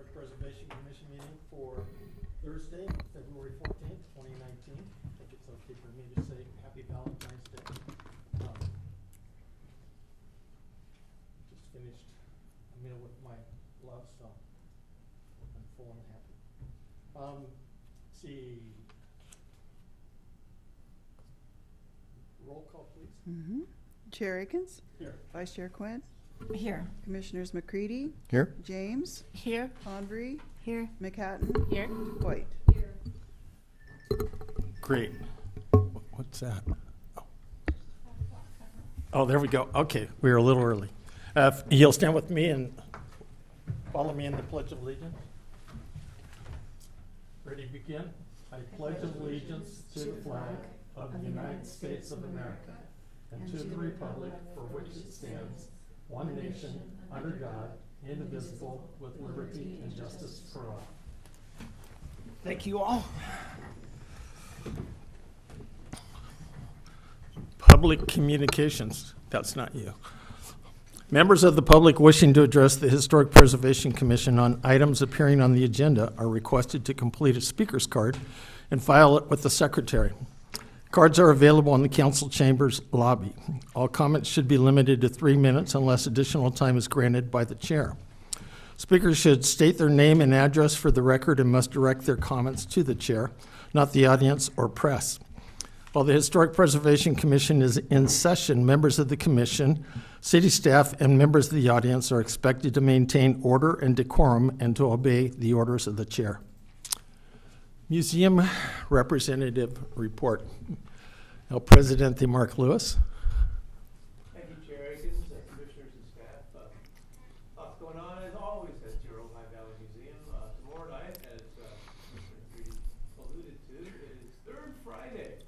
Historic Preservation Commission meeting for Thursday, February 14th, 2019. I think it's okay for me to say Happy Valentine's Day. Just finished a meal with my love, so I'm full and happy. Let's see. Roll call, please. Chair Akins? Here. Vice Chair Quinn? Here. Commissioners McCready? Here. James? Here. Convery? Here. McHatton? Here. White? Great. What's that? Oh, there we go. Okay, we were a little early. You'll stand with me and follow me in the Pledge of Allegiance. Ready to begin? I pledge allegiance to the flag of the United States of America and to the republic for which it stands, one nation, under God, indivisible, with liberty and justice for all. Thank you all. Public communications. That's not you. Members of the public wishing to address the Historic Preservation Commission on items appearing on the agenda are requested to complete a speaker's card and file it with the secretary. Cards are available in the council chambers lobby. All comments should be limited to 3 minutes unless additional time is granted by the chair. Speakers should state their name and address for the record and must direct their comments to the chair, not the audience or press. While the Historic Preservation Commission is in session, members of the commission, city staff, and members of the audience are expected to maintain order and decorum and to obey the orders of the chair. Museum representative report. El Presidente Mark Lewis. Thank you, Chair Akins, commissioners and staff. Lots going on as always at your Ojai Valley Museum. Tomorrow night, as Commissioner alluded to, is Third Friday,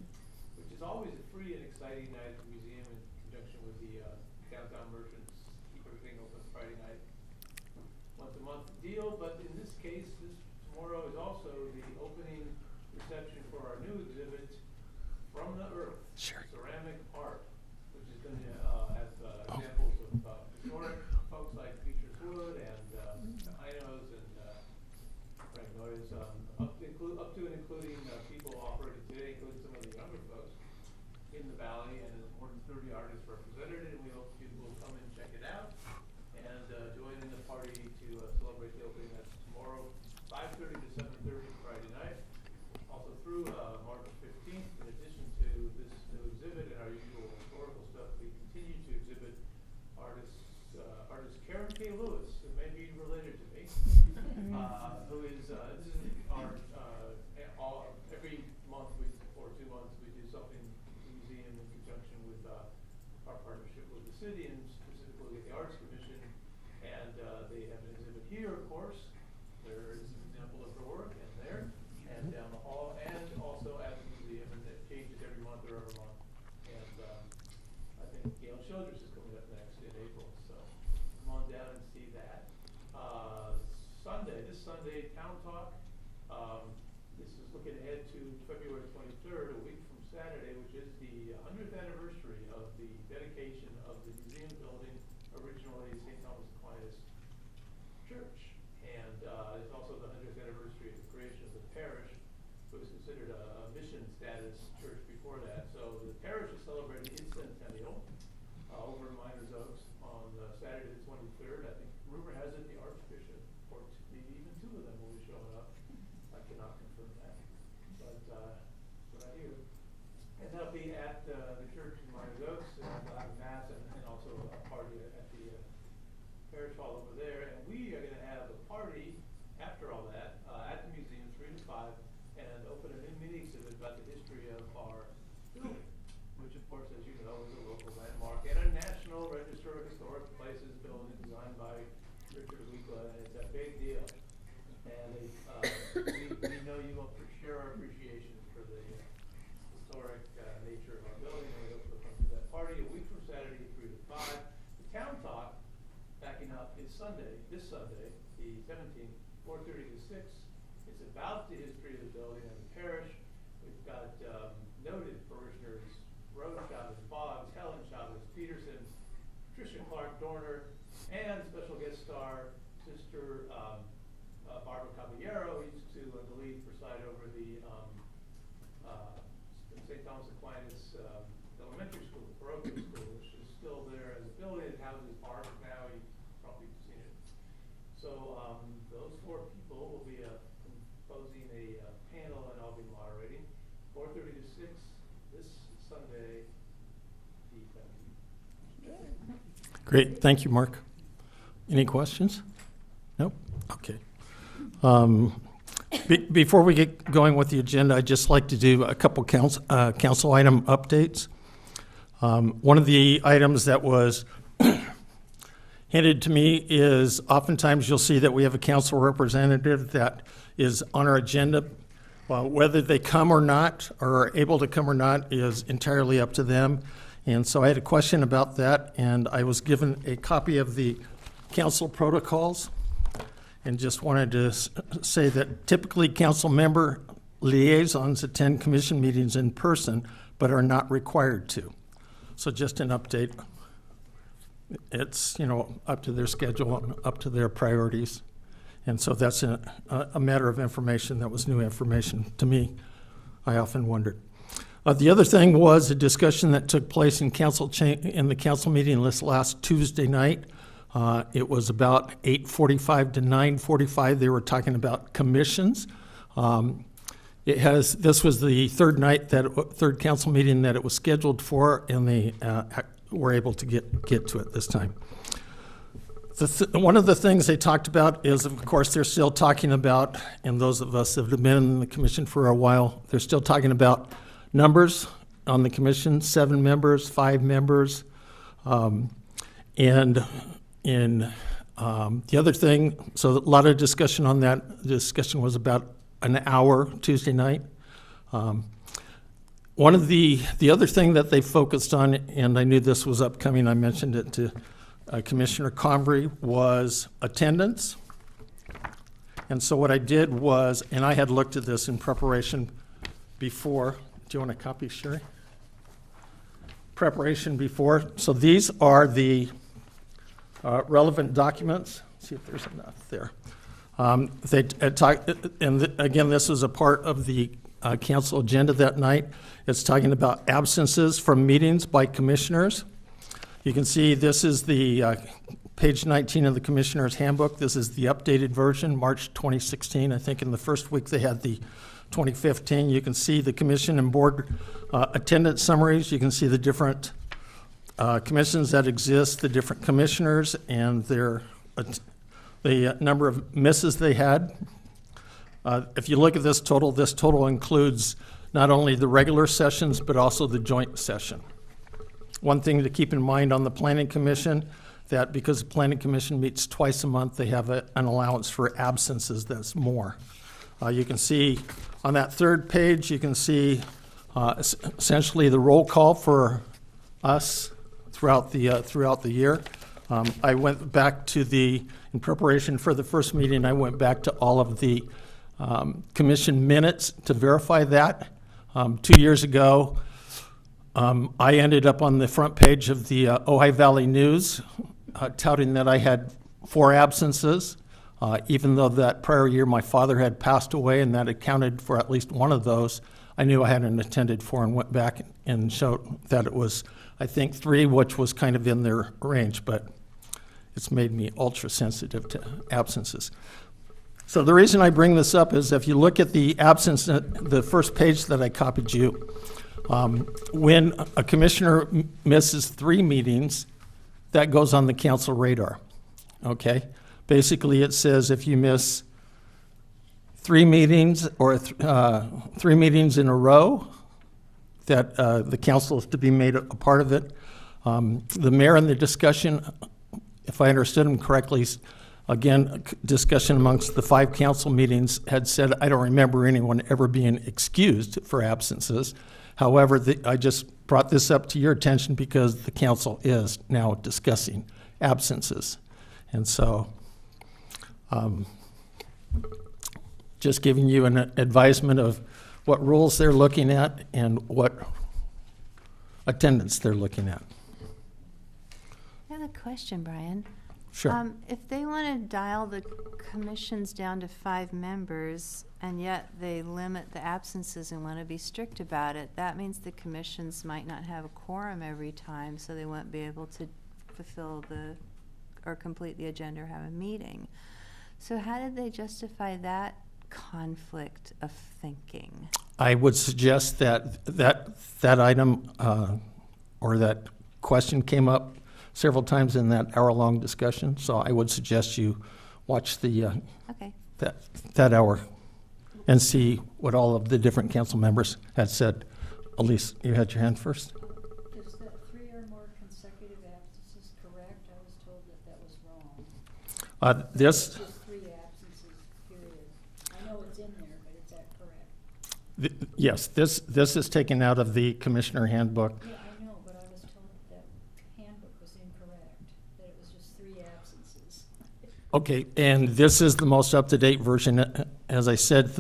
which is always a free and exciting night at the museum in conjunction with the downtown merchants. Keep everything open Friday night. Once a month deal, but in this case, tomorrow is also the opening reception for our new exhibit, From the Earth, Ceramic Art, which is going to have examples of historic folks like Beecher's Wood and Inos and Magnolias, up to and including people operating today, including some of the younger folks in the valley, and there's more than 30 artists represented, and we hope people will come and check it out and join in the party to celebrate the opening. That's tomorrow, 5:30 to 7:30 Friday night. Also through March 15th, in addition to this new exhibit and our usual historical stuff, we continue to exhibit artist Karen K. Lewis, who may be related to me, who is, this is our, every month or 2 months, we do something in the museum in conjunction with our partnership with the city and specifically with the Arts Commission. And they have an exhibit here, of course. There is an example of her work, and there, and down the hall, and also at the museum, and it changes every month or every month. And I think Gail Childress is coming up next in April, so come on down and see that. This Sunday, Town Talk. This is looking ahead to February 23rd, a week from Saturday, which is the 100th anniversary of the dedication of the museum building, originally St. Thomas Aquinas Church. And it's also the 100th anniversary of the creation of the parish. It was considered a mission status church before that. So the parish is celebrating its centennial over in Miners Oaks on Saturday the 23rd. I think rumor has it the Archbishop, or maybe even two of them will be showing up. I cannot confirm that, but what I hear. And that'll be at the church in Miners Oaks, and they'll have a mass and also a party at the parish hall over there. And we are going to have a party after all that at the museum, 3 to 5, and open a new mini exhibit about the history of our building, which of course, as you know, is a local landmark and a National Register of Historic Places building designed by Richard Weekla, and it's a big deal. And we know you will share our appreciation for the historic nature of our building, and we hope to come to that party a week from Saturday, 3 to 5. The Town Talk, backing up, is this Sunday, the 17th, 4:30 to 6. It's about the history of the building and the parish. We've got noted parishioners, Rose Chavez Boggs, Helen Chavez Peterson, Tricia Clark Dorner, and special guest star, Sister Caballero, he used to, I believe, preside over the St. Thomas Aquinas Elementary School, parochial school, which is still there as a building. It houses art now. You've probably seen it. So those four people will be composing a panel, and I'll be moderating, 4:30 to 6 this Sunday. Great, thank you, Mark. Any questions? Nope? Okay. Before we get going with the agenda, I'd just like to do a couple council item updates. One of the items that was hinted to me is oftentimes you'll see that we have a council representative that is on our agenda. Whether they come or not, or are able to come or not, is entirely up to them. And so I had a question about that, and I was given a copy of the council protocols, and just wanted to say that typically council member liaisons attend commission meetings in person, but are not required to. So just an update. It's, up to their schedule, and up to their priorities. And so that's a matter of information that was new information to me. I often wondered. The other thing was a discussion that took place in the council meeting this last Tuesday night. It was about 8:45 to 9:45. They were talking about commissions. This was the third council meeting that it was scheduled for, and they were able to get to it this time. One of the things they talked about is, of course, they're still talking about, and those of us that have been in the commission for a while, they're still talking about numbers on the commission, 7 members, 5 members. And in the other thing, so a lot of discussion on that. The discussion was about an hour Tuesday night. One of the other thing that they focused on, and I knew this was upcoming, I mentioned it to Commissioner Convery, was attendance. And so what I did was, and I had looked at this in preparation before. Do you want a copy, Sherry? Preparation before. So these are the relevant documents. Let's see if there's enough there. Again, this was a part of the council agenda that night. It's talking about absences from meetings by commissioners. You can see this is the page 19 of the Commissioner's Handbook. This is the updated version, March 2016. I think in the first week they had the 2015. You can see the commission and board attendance summaries. You can see the different commissions that exist, the different commissioners, and the number of misses they had. If you look at this total includes not only the regular sessions, but also the joint session. One thing to keep in mind on the Planning Commission, that because the Planning Commission meets twice a month, they have an allowance for absences that's more. You can see on that third page, you can see essentially the roll call for us throughout the year. I went back to in preparation for the first meeting, I went back to all of the commission minutes to verify that. 2 years ago, I ended up on the front page of the Ojai Valley News touting that I had 4 absences, even though that prior year my father had passed away and that accounted for at least one of those. I knew I hadn't attended 4 and went back and showed that it was, I think, 3, which was kind of in their range, but it's made me ultra sensitive to absences. So the reason I bring this up is if you look at the absence, the first page that I copied you, when a commissioner misses 3 meetings, that goes on the council radar, okay? Basically, it says if you miss 3 meetings or 3 meetings in a row, that the council is to be made a part of it. The mayor in the discussion, if I understood him correctly, again, discussion amongst the 5 council meetings had said, I don't remember anyone ever being excused for absences. However, I just brought this up to your attention because the council is now discussing absences. And so just giving you an advisement of what rules they're looking at and what attendance they're looking at. I have a question, Brian. Sure. If they want to dial the commissions down to 5 members, and yet they limit the absences and want to be strict about it, that means the commissions might not have a quorum every time, so they won't be able to fulfill or complete the agenda or have a meeting. So how did they justify that conflict of thinking? I would suggest that item or that question came up several times in that hour-long discussion, so I would suggest you watch Okay. that hour and see what all of the different council members had said. Elise, you had your hand first? Is that 3 or more consecutive absences correct? I was told that that was wrong. This, It's just 3 absences, period. I know it's in there, but is that correct? yes, this is taken out of the commissioner handbook. Yeah, I know, but I was told that handbook was incorrect, that it was just 3 absences. Okay, and this is the most up-to-date version. As I said,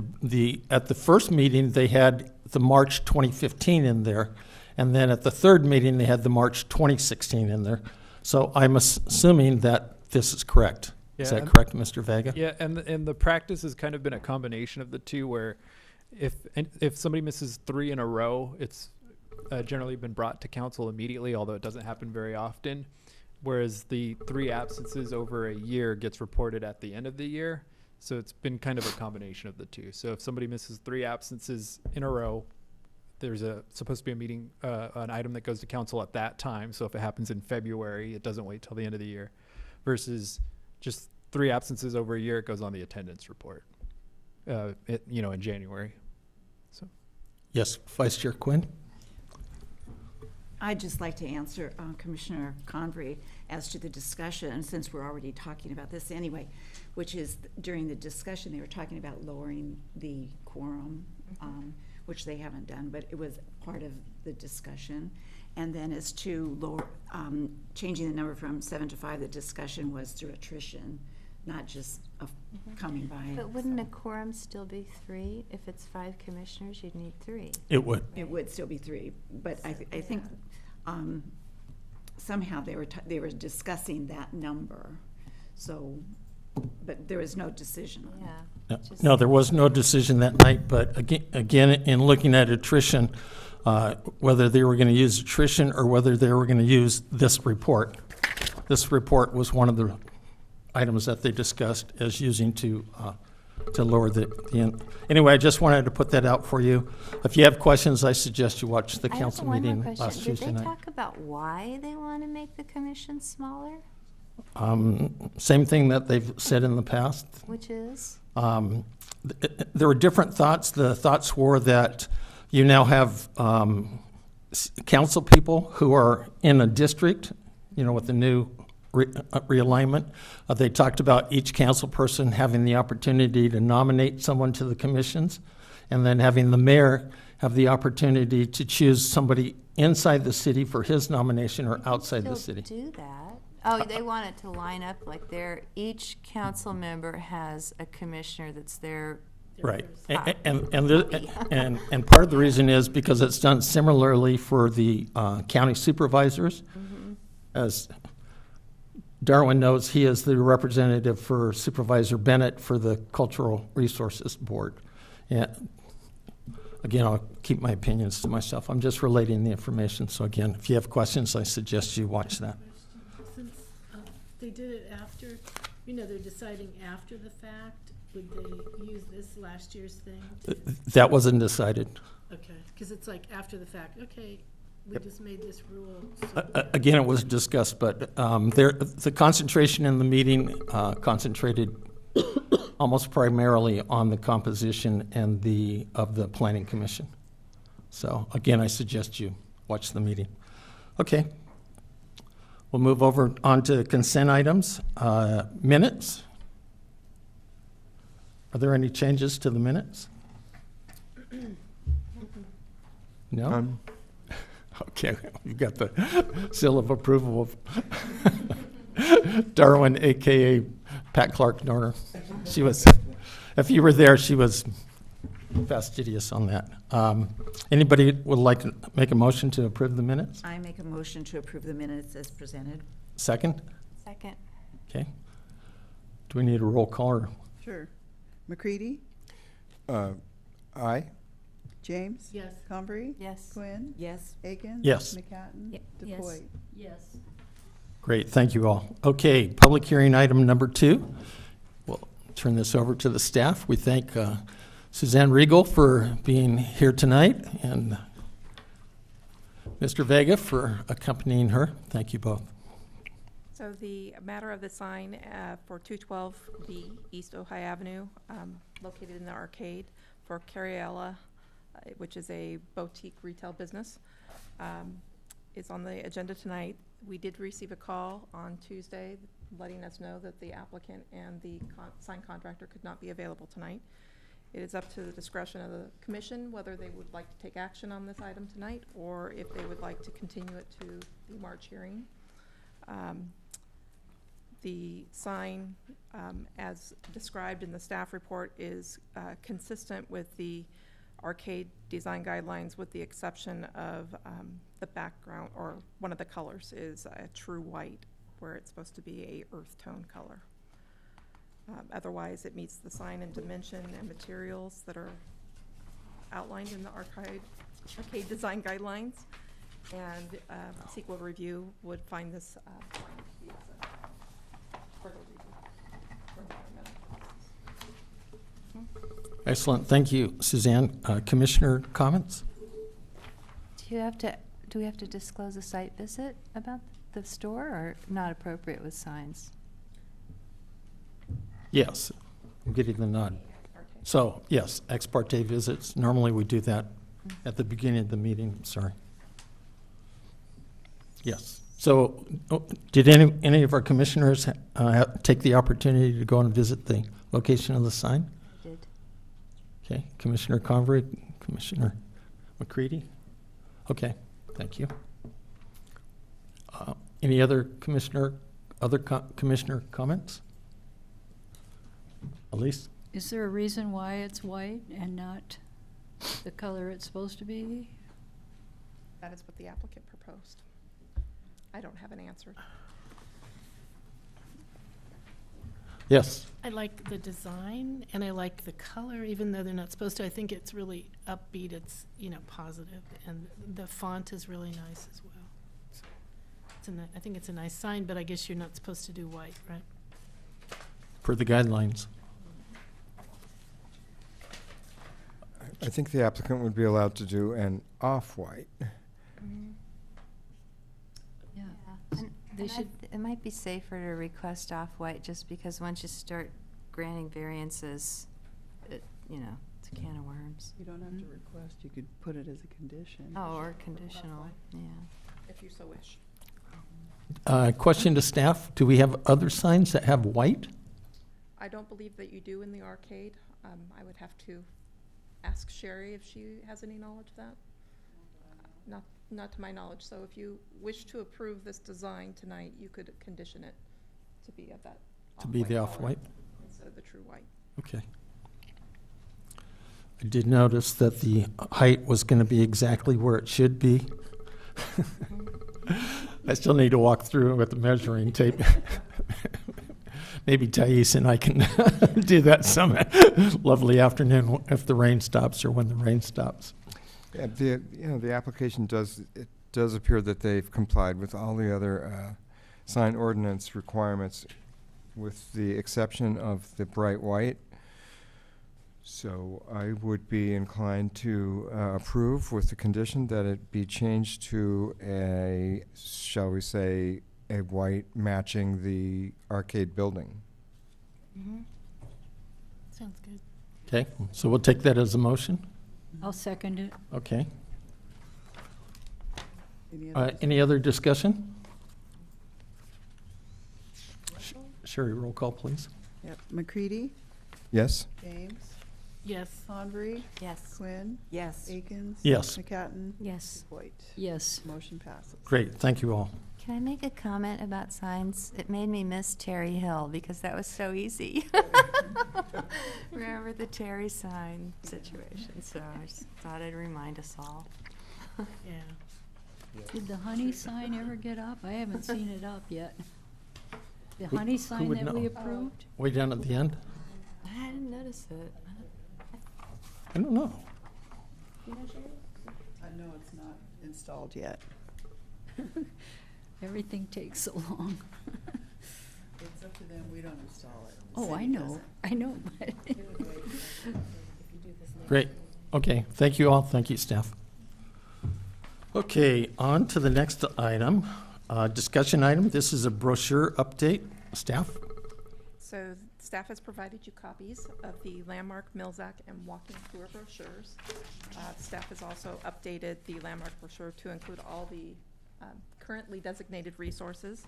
at the first meeting, they had the March 2015 in there, and then at the third meeting, they had the March 2016 in there. So I'm assuming that this is correct. Is Yeah, that and- correct, Mr. Vega? Yeah, and the practice has kind of been a combination of the two, where if somebody misses 3 in a row, it's generally been brought to council immediately, although it doesn't happen very often. Whereas the 3 absences over a year gets reported at the end of the year. So it's been kind of a combination of the two. So if somebody misses 3 absences in a row, there's supposed to be a meeting, an item that goes to council at that time. So if it happens in February, it doesn't wait till the end of the year, versus just 3 absences over a year, it goes on the attendance report, in January. So. Yes, Vice Chair Quinn? I'd just like to answer Commissioner Convery as to the discussion, since we're already talking about this anyway, which is during the discussion, they were talking about lowering the quorum, which they haven't done, but it was part of the discussion. And then as to changing the number from 7 to 5, the discussion was through attrition, not just coming by. But wouldn't a quorum still be 3? If it's 5 commissioners, you'd need 3. It would. It would still be 3, but I think somehow they were discussing that number. So, but there was no decision on it. Yeah. No, there was no decision that night, but again, in looking at attrition, whether they were going to use attrition or whether they were going to use this report. This report was one of the items that they discussed as using to lower the. Anyway, I just wanted to put that out for you. If you have questions, I suggest you watch the council meeting last Tuesday Did they night. talk about why they want to make the commission smaller? Same thing that they've said in the past. Which is? There were different thoughts. The thoughts were that you now have council people who are in a district, with the new realignment. They talked about each council person having the opportunity to nominate someone to the commissions, and then having the mayor have the opportunity to choose somebody inside the city for his nomination or outside the city. Still do that. Oh, they want it to line up like each council member has a commissioner that's their. Right, Ah. and part of the reason is because it's done similarly for the county supervisors. As Darwin knows, he is the representative for Supervisor Bennett for the Cultural Resources Board. And again, I'll keep my opinions to myself. I'm just relating the information. So again, if you have questions, I suggest you watch that. Since they did it after, they're deciding after the fact, would they use this last year's thing? That wasn't decided. Okay, because it's like after the fact, okay, we just made this rule. Again, it was discussed, but the concentration in the meeting concentrated almost primarily on the composition and of the Planning Commission. So again, I suggest you watch the meeting. Okay. We'll move over on to consent items. Minutes. Are there any changes to the minutes? No? Okay, you've got the seal of approval of Darwin, AKA Pat Clark Dorner. She was, if you were there, she was fastidious on that. Anybody would like to make a motion to approve the minutes? I make a motion to approve the minutes as presented. Second? Second. Okay. Do we need a roll call or? Sure. McCready, Aye. James? Yes. Convery? Yes. Quinn? Yes. Akins? Yes. McCatton? Yes. DePoy? Yes. Great, thank you all. Okay, public hearing item number 2. We'll turn this over to the staff. We thank Suzanne Riegel for being here tonight and Mr. Vega for accompanying her. Thank you both. So the matter of the sign for 212B East Ojai Avenue, located in the arcade for Cariella, which is a boutique retail business, is on the agenda tonight. We did receive a call on Tuesday letting us know that the applicant and the sign contractor could not be available tonight. It is up to the discretion of the commission whether they would like to take action on this item tonight or if they would like to continue it to the March hearing. The sign, as described in the staff report, is consistent with the arcade design guidelines with the exception of the background, or one of the colors is a true white where it's supposed to be a earth tone color. Otherwise, it meets the sign and dimension and materials that are outlined in the arcade design guidelines. And CEQA review would find this sign to be acceptable. Further review for environmental process. Excellent, thank you, Suzanne. Commissioner comments? Do we have to disclose a site visit about the store, or not appropriate with signs? Yes, I'm getting the nod. So, yes, ex parte visits. Normally we do that at the beginning of the meeting, sorry. Yes. So, did any of our commissioners take the opportunity to go and visit the location of the sign? I did. Okay, Commissioner Convery, Commissioner McCready? Okay, thank you. Any other commissioner comments? Elise? Is there a reason why it's white and not the color it's supposed to be? That is what the applicant proposed. I don't have an answer. Yes. I like the design and I like the color, even though they're not supposed to. I think it's really upbeat. It's, positive, and the font is really nice as well. So I think it's a nice sign, but I guess you're not supposed to do white, right? Per the guidelines. I think the applicant would be allowed to do an off-white. Yeah. They And should, it might be safer to request off-white, just because once you start granting variances, it's a can of worms. You don't have to request, you could put it as a condition. Oh, or conditional, yeah. If you so wish. Question to staff, do we have other signs that have white? I don't believe that you do in the arcade. I would have to ask Sherry if she has any knowledge of that. Not to my knowledge. So if you wish to approve this design tonight, you could condition it to be of that To be the color off-white? instead of the true white. Okay. I did notice that the height was going to be exactly where it should be. I still need to walk through it with the measuring tape. Maybe Thais and I can do that some lovely afternoon if the rain stops or when the rain stops. Yeah, the application it does appear that they've complied with all the other sign ordinance requirements, with the exception of the bright white. So I would be inclined to approve with the condition that it be changed to a, shall we say, a white matching the arcade building. Sounds good. Okay, so we'll take that as a motion. I'll second it. Okay. Any others? Any other discussion? Sherry, roll call, please. Yep. McCready, Yes? James, Yes. Convery, Yes. Quinn, Yes. Akins. Yes. McCatton. Yes. White. Yes. Motion passes. Great, thank you all. Can I make a comment about signs? It made me miss Terry Hill because that was so easy. Remember the Terry sign situation, so I just thought I'd remind us all. Yeah. Did the honey sign ever get up? I haven't seen it up yet. The Who- honey who sign would that we know? approved? Way down at the end? I didn't notice it. I don't know. No, it's not installed yet. Everything takes so long. It's up to them, we don't install it. Oh, I know, but. Great. Okay, thank you all. Thank you, staff. Okay, on to the next item, discussion item. This is a brochure update. Staff? So staff has provided you copies of the Landmark, Milzak, and Walking Tour brochures. Staff has also updated the Landmark brochure to include all the currently designated resources.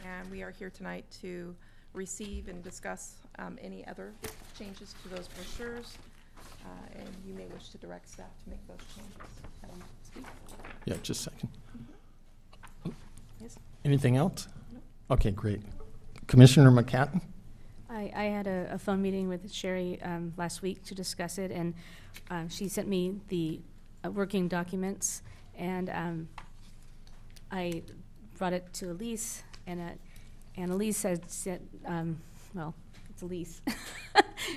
And we are here tonight to receive and discuss any other changes to those brochures. And you may wish to direct staff to make those changes. Steve? Yeah, just a second. Yes? Anything else? Okay, great. Commissioner McCatton? I had a phone meeting with Sherry last week to discuss it, and she sent me the working documents, and I brought it to Elise, and Elise had said, well, it's Elise.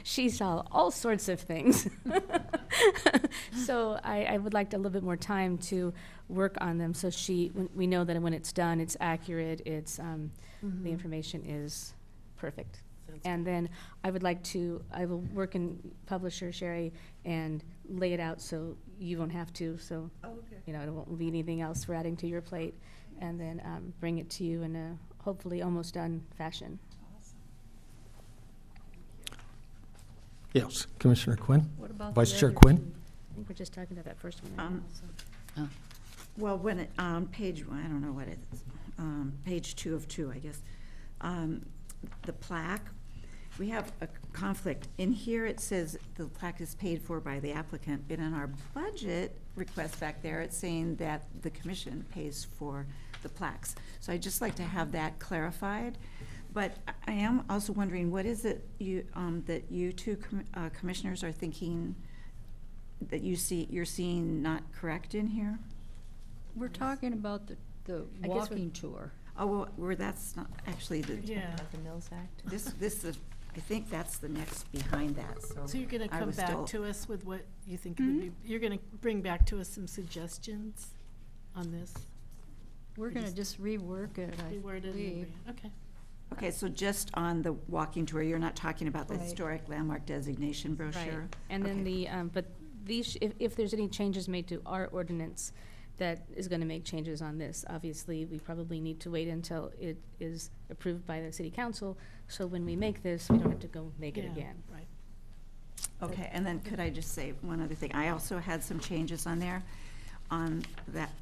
She saw all sorts of things. So I would like a little bit more time to work on them, so we know that when it's done, it's accurate, it's the information is perfect. And then I will work in Publisher, Sherry, and lay it out so you won't have to, so, it won't be anything else for adding to your plate, and then bring it to you in a hopefully almost done fashion. Yes, Commissioner Quinn? What about Vice the Chair other Quinn? two? I think we're just talking about that first one right now, so. Well, when it, page, I don't know what it is, page 2 of 2, I guess. The plaque, we have a conflict. In here, it says the plaque is paid for by the applicant, but in our budget request back there, it's saying that the commission pays for the plaques. So I'd just like to have that clarified. But I am also wondering, what is it that you two commissioners are thinking that you're seeing not correct in here? We're talking about the I guess walking tour. Oh, well, that's not actually the, Yeah. About the Mills Act. this is, I think that's the next behind that, so. So you're gonna I come was back still- to us with what you think would be, you're gonna bring back to us some suggestions on this? We're gonna just rework it, I Reword it and believe. okay. Okay, so just on the walking tour, you're not talking about the Right. historic landmark designation Right. brochure? And then Okay. but these, if there's any changes made to our ordinance that is gonna make changes on this, obviously, we probably need to wait until it is approved by the city council, so when we make this, we don't have to go make it Yeah, again. Right. Okay, and then could I just say one other thing? I also had some changes on there, on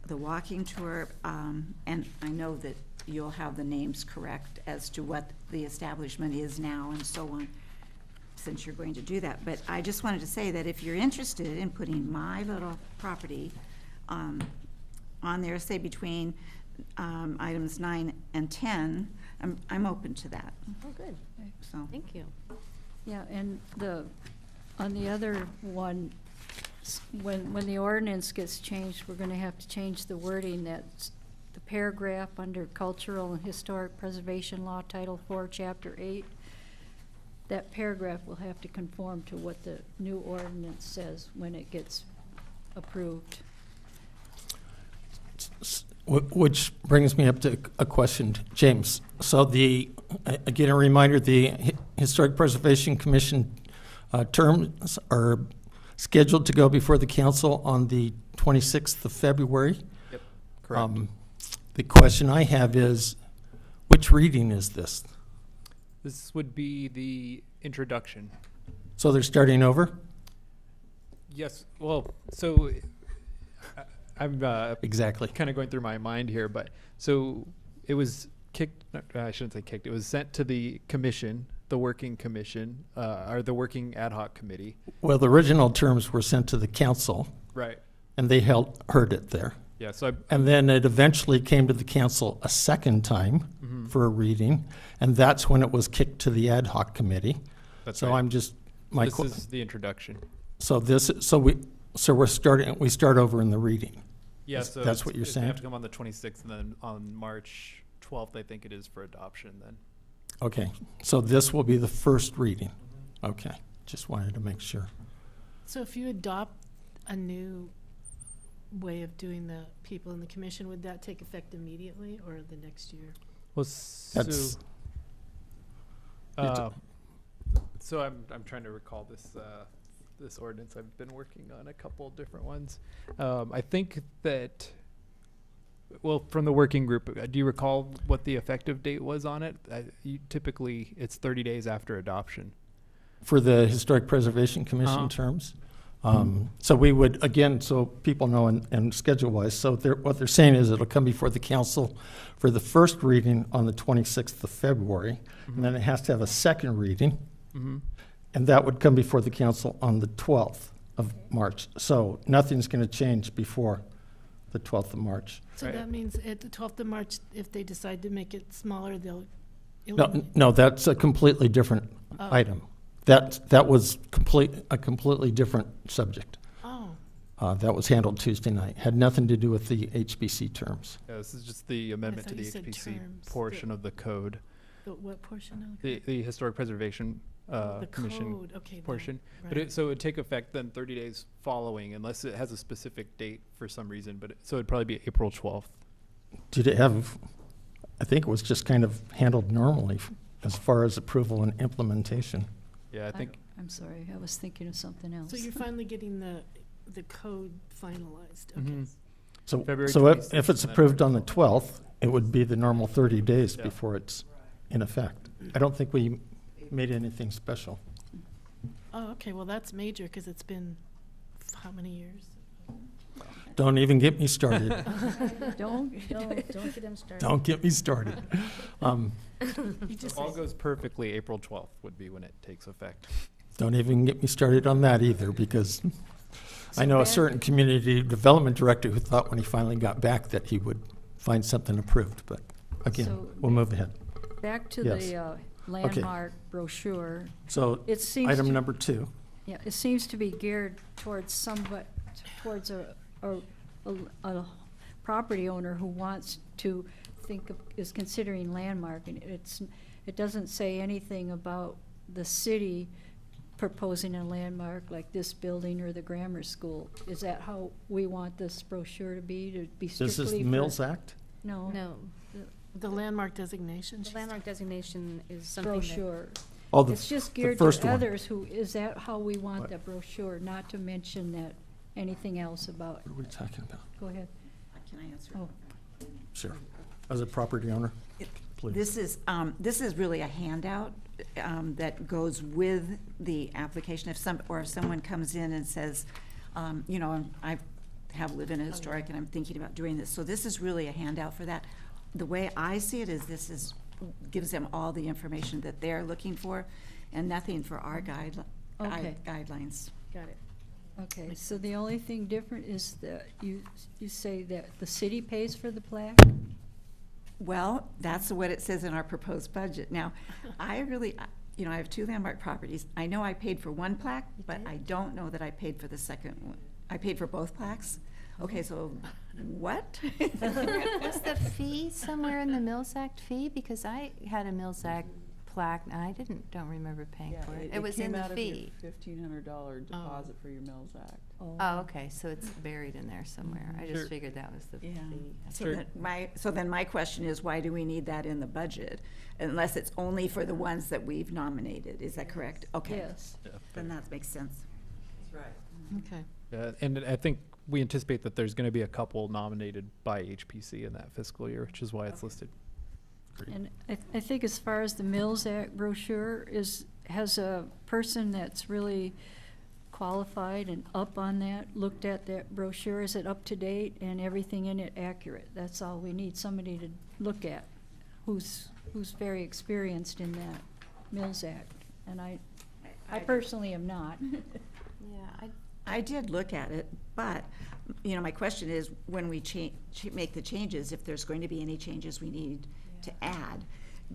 the walking tour, and I know that you'll have the names correct as to what the establishment is now and so on, since you're going to do that. But I just wanted to say that if you're interested in putting my little property on there, say between items 9 and 10, I'm open to that, Oh, good, so. thank you. Yeah, and on the other one, when the ordinance gets changed, we're gonna have to change the wording. That's the paragraph under Cultural and Historic Preservation Law, Title 4, Chapter 8. That paragraph will have to conform to what the new ordinance says when it gets approved. Which brings me up to a question, James. So again, a reminder, the Historic Preservation Commission terms are scheduled to go before the council on the 26th of February. Yep, correct. The question I have is, which reading is this? This would be the introduction. So they're starting over? Yes, well, so I'm Exactly. kind of going through my mind here, but so it was kicked, I shouldn't say kicked, it was sent to the commission, the working commission, or the working ad hoc committee. Well, the original terms were sent to the council, Right. and they heard it there. Yeah, so And then it eventually came to the council a second time for a reading, and that's when it was kicked to the ad hoc committee. that's So right. I'm just, my, This is the introduction. so we start over in the reading. Yeah, Is- so that's it's- what you're They saying? have to come on the 26th, and then on March 12th, I think it is for adoption then. Okay, so this will be the first reading. Okay, just wanted to make sure. So if you adopt a new way of doing the people in the commission, would that take effect immediately or the next year? Well, That's- so I'm trying to recall this ordinance. I've been working on a couple different ones. I think that, well, from the working group, do you recall what the effective date was on it? Typically, it's 30 days after adoption. For the Historic Preservation Commission terms. So we would, again, so people know and schedule-wise, so what they're saying is it'll come before the council for the first reading on the 26th of February, and then it has to have a second reading, and that would come before the council on the 12th of March. So nothing's going to change before the 12th of March. So that means at the 12th of March, if they decide to make it smaller, they'll. No, that's a completely different item. That was a completely different subject. Oh, That was handled Tuesday night. Had nothing to do with the HBC terms. Yeah, this is just the amendment to thought the you said HPC terms. portion of the code, what portion of the the Historic Preservation the Commission code, okay. portion. Right. But so it would take effect then 30 days following, unless it has a specific date for some reason. So it'd probably be April 12th. Did it have, I think it was just kind of handled normally as far as approval and implementation. Yeah, I think. I'm sorry, I was thinking of something else. So you're finally getting the code finalized, okay. Mhm. So, February so 26th if it's and then approved on the 12th, it would be the normal 30 days Yeah. before it's in effect. I don't think we made anything special. Oh, okay, well, that's major, because it's been how many years? Don't even get me started. Don't, Don't get them started. Don't get me started. You If just all goes perfectly, April 12th would be when it takes effect. Don't even get me started on that either, because I know a certain community development director who thought when he finally got back that he would find something approved, but again, So- we'll move ahead. back to Yes. the landmark brochure. So, It seems item to- number 2. Yeah, it seems to be geared towards towards a property owner who wants to is considering landmark, and it doesn't say anything about the city proposing a landmark like this building or the grammar school. Is that how we want this brochure to be strictly This is the for- Mills Act? No. No, the landmark designation. the landmark designation is something that. Brochure. Oh, It's just the geared first to one. others is that how we want What? the brochure, not to mention that, anything else about, What are we talking about? go ahead. Can I answer? Oh, Sure. As a property owner, It- please. This is really a handout that goes with the application. If someone comes in and says, I have lived in a historic and I'm thinking about doing this. So this is really a handout for that. The way I see it is gives them all the information that they're looking for and nothing for our Okay. guidelines. Got it. okay, so the only thing different is that you say that the city pays for the plaque? Well, that's what it says in our proposed budget. Now, I have 2 landmark properties. I know I paid for one plaque, but I don't know that I paid for the second one. I paid for both plaques? Okay, so what? Was the fee somewhere in the Mills Act fee? Because I had a Mills Act plaque, and I don't remember paying for it. It was in the fee. $1,500 deposit for your Mills Act. Oh, okay, so it's buried in there somewhere. I Sure. just figured that was the fee. So then my question is, why do we need that in the budget? Unless it's only for the ones that we've nominated, is that correct? Okay. Yes. Then that makes sense. Okay. And I think we anticipate that there's going to be a couple nominated by HPC in that fiscal year, which is why it's listed. And I think as far as the Mills Act brochure has a person that's really qualified and up on that, looked at that brochure, is it up to date and everything in it accurate? That's all we need, somebody to look at who's very experienced in that Mills Act. And I personally am not. Yeah, I did look at it, but, my question is, when we make the changes, if there's going to be any changes we need to add.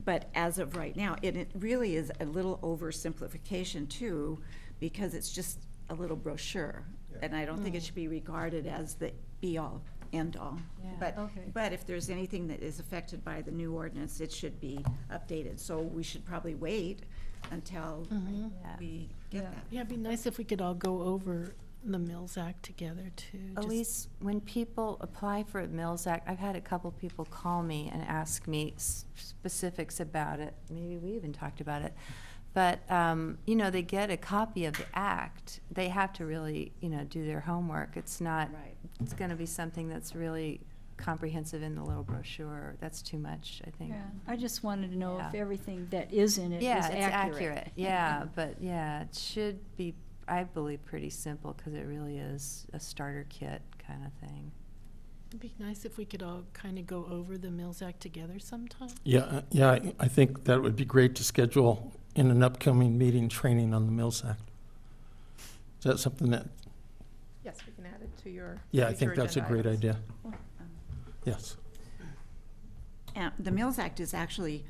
But as of right now, it really is a little oversimplification too, because it's just a little brochure. And I don't think it should be regarded as the be-all, end all. Yeah. But, Okay. but if there's anything that is affected by the new ordinance, it should be updated. So we should probably wait until Mhm. Yeah. we get Yeah. that. Yeah, it'd be nice if we could all go over the Mills Act together too. just- Elise, when people apply for a Mills Act, I've had a couple people call me and ask me specifics about it. Maybe we even talked about it. But, you know, they get a copy of the act. They have to really, you know, do their homework. It's not, Right. it's gonna be something that's really comprehensive in the little brochure. That's too much, I think. Yeah, I just wanted to know if Yeah. everything that is in it is Yeah, it's accurate. accurate, yeah, but yeah, it should be, I believe, pretty simple, because it really is a starter kit kind of thing. It'd be nice if we could all kind of go over the Mills Act together sometime. Yeah, I think that would be great to schedule in an upcoming meeting, training on the Mills Act. Is that something that, Yes, we can add it to your. yeah, I future think that's a agenda great items. idea. Um, Yes. And the Mills Act is actually,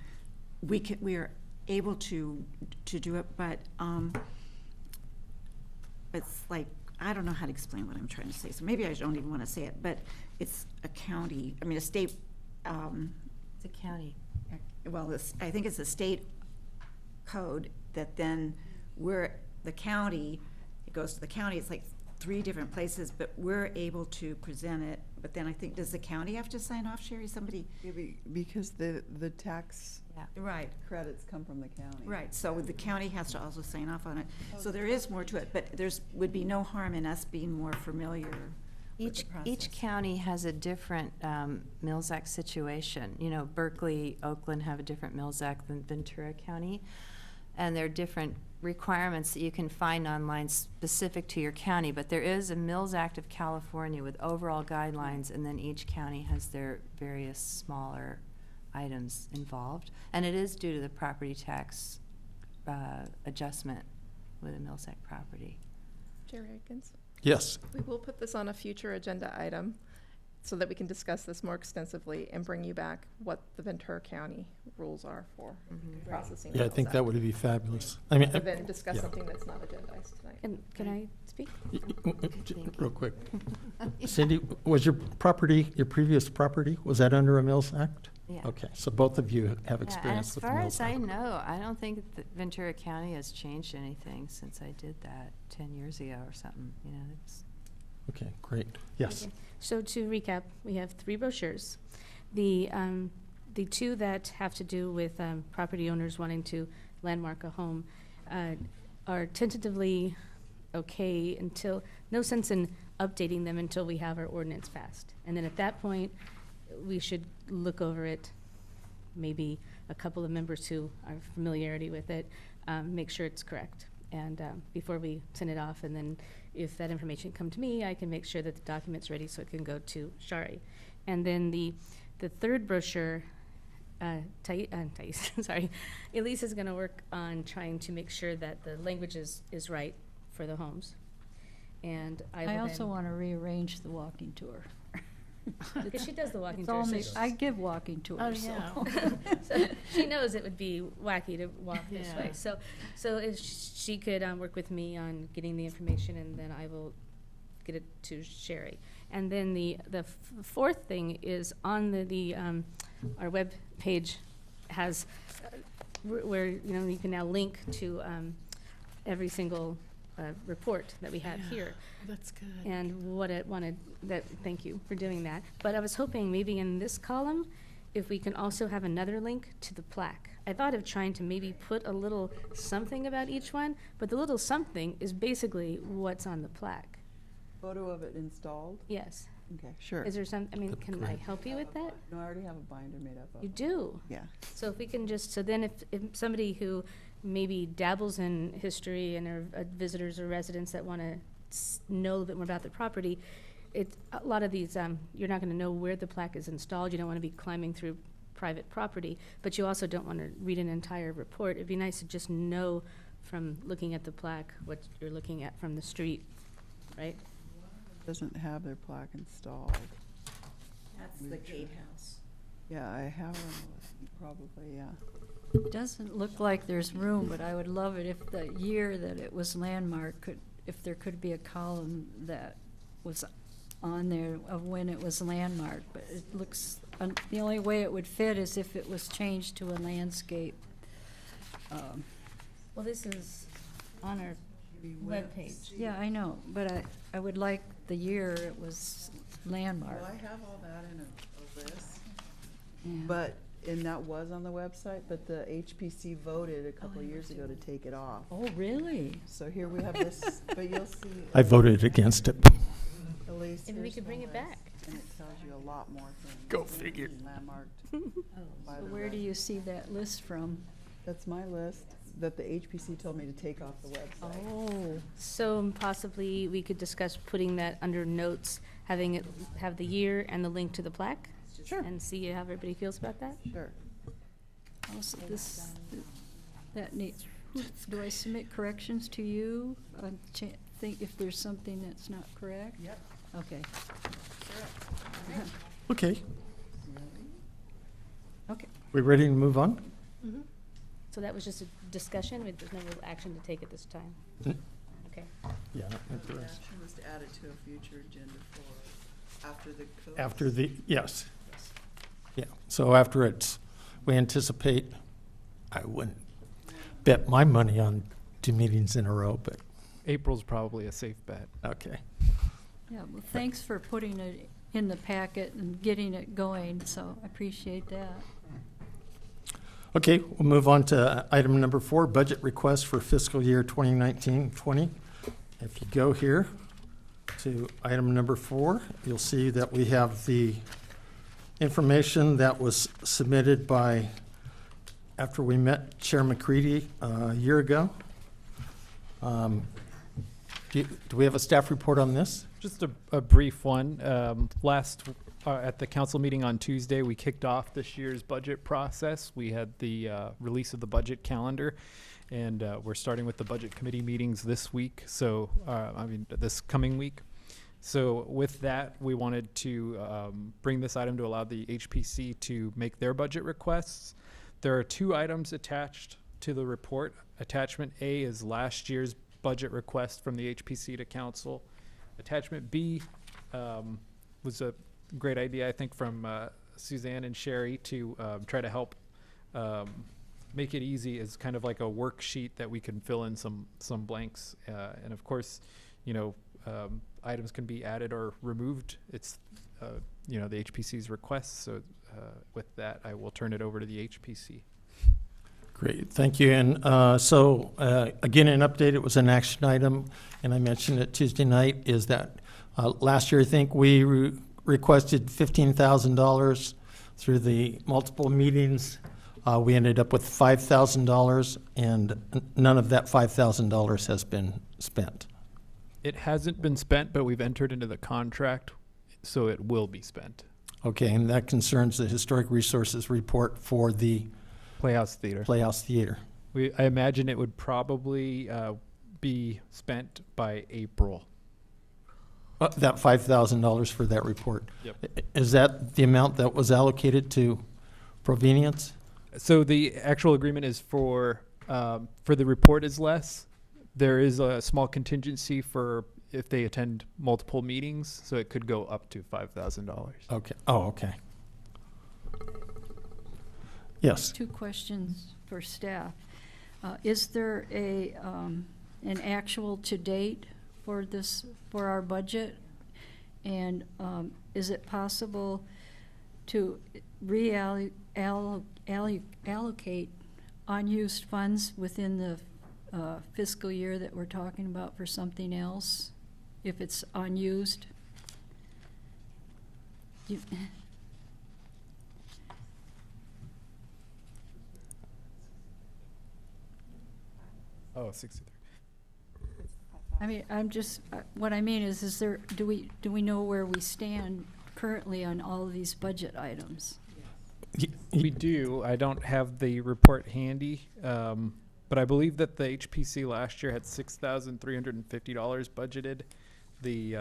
we are able to do it, but, it's like, I don't know how to explain what I'm trying to say, so maybe I don't even want to say it, but it's a county, I mean, a state, It's a county. well, I think it's a state code that then the county, it goes to the county, it's like 3 different places, but we're able to present it, but then I think, does the county have to sign off, Sherry, somebody? Yeah, because the tax Yeah. Right. credits come from the county. Right, so the county has to also sign off on it. So there is more to it, but would be no harm in us being more familiar with the process. Each county has a different Mills Act situation. You know, Berkeley, Oakland have a different Mills Act than Ventura County. And there are different requirements that you can find online specific to your county. But there is a Mills Act of California with overall guidelines, and then each county has their various smaller items involved. And it is due to the property tax adjustment with a Mills Act property. Jerry Aikens, Yes. we will put this on a future agenda item so that we can discuss this more extensively and bring you back what the Ventura County rules are for processing. Yeah, I Mills think that Act, would be fabulous. I mean, rather than discuss yeah. something that's not agendized tonight. And can I speak? Real quick. Cindy, was your previous property, was that under a Mills Act? Yeah. Okay, so both of you have Yeah, experience with the as far Mills as I Act. know, I don't think that Ventura County has changed anything since I did that 10 years ago or something, you know, it's. Okay, great. Yes. Okay. So to recap, we have 3 brochures. The 2 that have to do with property owners wanting to landmark a home are tentatively okay until, no sense in updating them until we have our ordinance passed. And then at that point, we should look over it, maybe a couple of members who are familiarity with it, make sure it's correct. And before we send it off, and then if that information come to me, I can make sure that the document's ready so it can go to Shari. And then the 3rd brochure, Thais, sorry, Elise is gonna work on trying to make sure that the language is right for the homes. And I will I also then, want to rearrange the walking tour. because she does the walking It's tour, all so mixed. I give walking tours, Oh, so. yeah. so she knows it would be wacky to walk this Yeah. way. So if she could work with me on getting the information, and then I will get it to Sherry. And then the 4th thing is on our web page has where you can now link to every single report that we have Yeah. here. That's good. And what I wanted, thank you for doing that. But I was hoping maybe in this column, if we can also have another link to the plaque. I thought of trying to maybe put a little something about each one, but the little something is basically what's on the plaque. Photo of it installed? Yes. Okay, sure. Is there can That'd be I great. help you with that? No, I already have a binder made up of You it. do? Yeah. So if we can just, so then if somebody who maybe dabbles in history and are visitors or residents that want to know a little bit more about the property, a lot of these, you're not going to know where the plaque is installed. You don't want to be climbing through private property, but you also don't want to read an entire report. It'd be nice to just know from looking at the plaque what you're looking at from the street, right? Doesn't have their plaque installed. That's the gatehouse. Yeah, I have one, probably, yeah. Doesn't look like there's room, but I would love it if the year that it was landmarked if there could be a column that was on there of when it was landmarked, but it looks, the only way it would fit is if it was changed to a landscape. Well, this is on our webpage. Yeah, I know, but I would like the year it was landmarked. Well, I have all that in a list, Yeah. but, and that was on the website, but the HPC voted a couple of years ago to take it off. Oh, really? So here we have this, but you'll see. I voted against it. Elise, Maybe we here's could the bring it list, back. And it tells you a lot more things. Go figure. Landmarked. Oh, By so the where do way. you see that list from? That's my list that the HPC told me to take off the website. Oh, So possibly we could discuss putting that under notes, having it have the year and the link to the plaque? Sure. And see how everybody feels about that? Sure. also this, that needs, do I submit corrections to you? Think if there's something that's not correct? Yep. Okay, Okay, okay. we ready to move on? Mhm. So that was just a discussion, there's no real action to take at this time? Mm. Okay. Yeah. I think there The is. action was to add it to a future agenda for after the code. After the, yes. Yeah, so after it's, we anticipate, I wouldn't bet my money on 2 meetings in a row, but, April's probably a safe bet. okay. Yeah, well, thanks for putting it in the packet and getting it going, so I appreciate that. Okay, we'll move on to item number 4, budget request for fiscal year 2019-20. If you go here to item number 4, you'll see that we have the information that was submitted by, after we met Chair McCready a year ago. Do we have a staff report on this? Just a brief one. At the council meeting on Tuesday, we kicked off this year's budget process. We had the release of the budget calendar, and we're starting with the budget committee meetings this week. So, this coming week. So with that, we wanted to bring this item to allow the HPC to make their budget requests. There are 2 items attached to the report. Attachment A is last year's budget request from the HPC to council. Attachment B was a great idea, I think, from Suzanne and Sherry to try to help make it easy as kind of like a worksheet that we can fill in some blanks. And of course, items can be added or removed. It's, the HPC's request. So with that, I will turn it over to the HPC. Great, thank you. And again, an update, it was an action item, and I mentioned it Tuesday night, is that last year, I think we requested $15,000 through the multiple meetings. We ended up with $5,000, and none of that $5,000 has been spent. It hasn't been spent, but we've entered into the contract, so it will be spent. Okay, and that concerns the Historic Resources report for the Playhouse Theater. Playhouse Theater. I imagine it would probably be spent by April. That $5,000 for that report. Yep. Is that the amount that was allocated to Provenience? So the actual agreement is for the report is less. There is a small contingency for if they attend multiple meetings, so it could go up to $5,000. Okay. Oh, okay. Yes. 2 questions for staff. Is there an actual to date for this, for our budget? And is it possible to allocate unused funds within the fiscal year that we're talking about for something else, if it's unused? Oh, 63. I mean, I'm just, what I mean is there, do we know where we stand currently on all of these budget items? We do. I don't have the report handy, but I believe that the HPC last year had $6,350 budgeted. The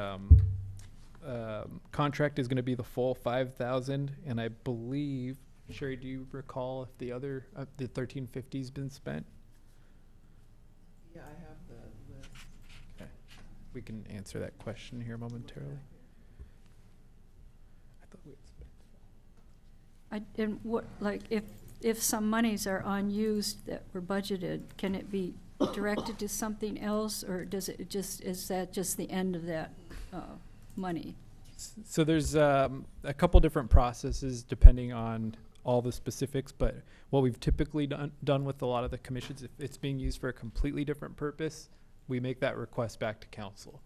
contract is going to be the full $5,000, and I believe, Sherry, do you recall if the other the 1350's been spent? Yeah, I have the list. Okay, we can answer that question here momentarily. And what, like, if some monies are unused that were budgeted, can it be directed to something else, or is that just the end of that, money? So there's a couple different processes depending on all the specifics, but what we've typically done with a lot of the commissions, if it's being used for a completely different purpose, we make that request back to council.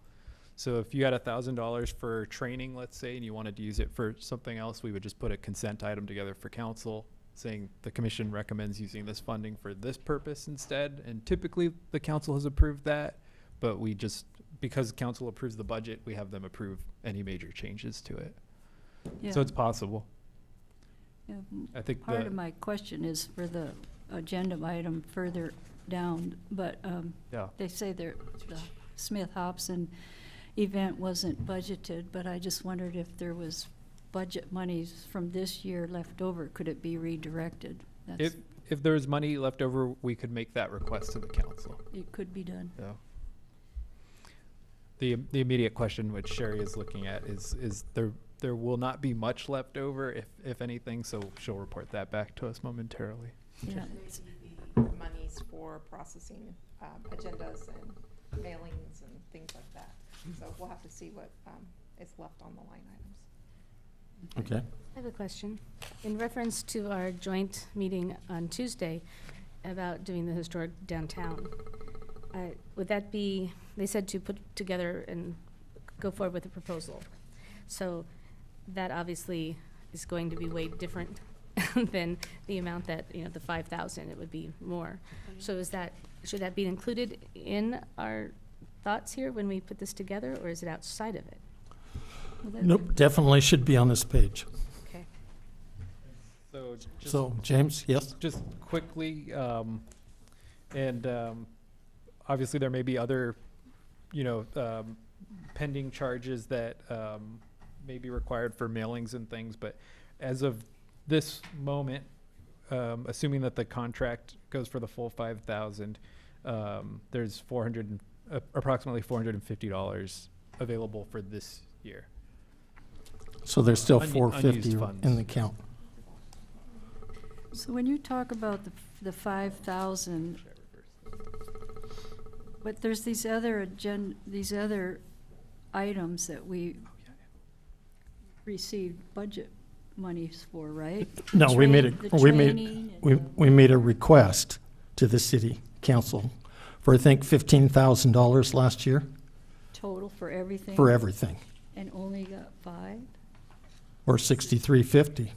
So if you had $1,000 for training, let's say, and you wanted to use it for something else, we would just put a consent item together for council saying the commission recommends using this funding for this purpose instead. And typically the council has approved that, but we just, because council approves the budget, we have them approve any major changes to it. Yeah. So it's possible. Yeah, I think part of my question is for the agenda item further down, but, yeah. they say the Smith-Hobson event wasn't budgeted, but I just wondered if there was budget monies from this year left over, could it be redirected? If there's money left over, we could make that request to the council. It could be done. Yeah. The immediate question which Sherry is looking at is there will not be much left over if anything, so she'll report that back to us momentarily. Yeah. Monies for processing agendas and mailings and things like that. So we'll have to see what is left on the line items. Okay. I have a question. In reference to our joint meeting on Tuesday about doing the historic downtown, would that be, they said to put together and go forward with a proposal. So that obviously is going to be way different than the amount that, the 5,000, it would be more. So should that be included in our thoughts here when we put this together, or is it outside of it? Nope, definitely should be on this page. Okay. So James, yes? just quickly, obviously there may be other, pending charges that may be required for mailings and things, but as of this moment, assuming that the contract goes for the full 5,000, there's approximately $450 available for this year. So there's still Unused 450 funds. in the count. So when you talk about the 5,000, but there's these other items that we received budget monies for, right? No, we made We a request to the city council for, I think, $15,000 last year Total for everything? for everything, And only got 5? or $63.50.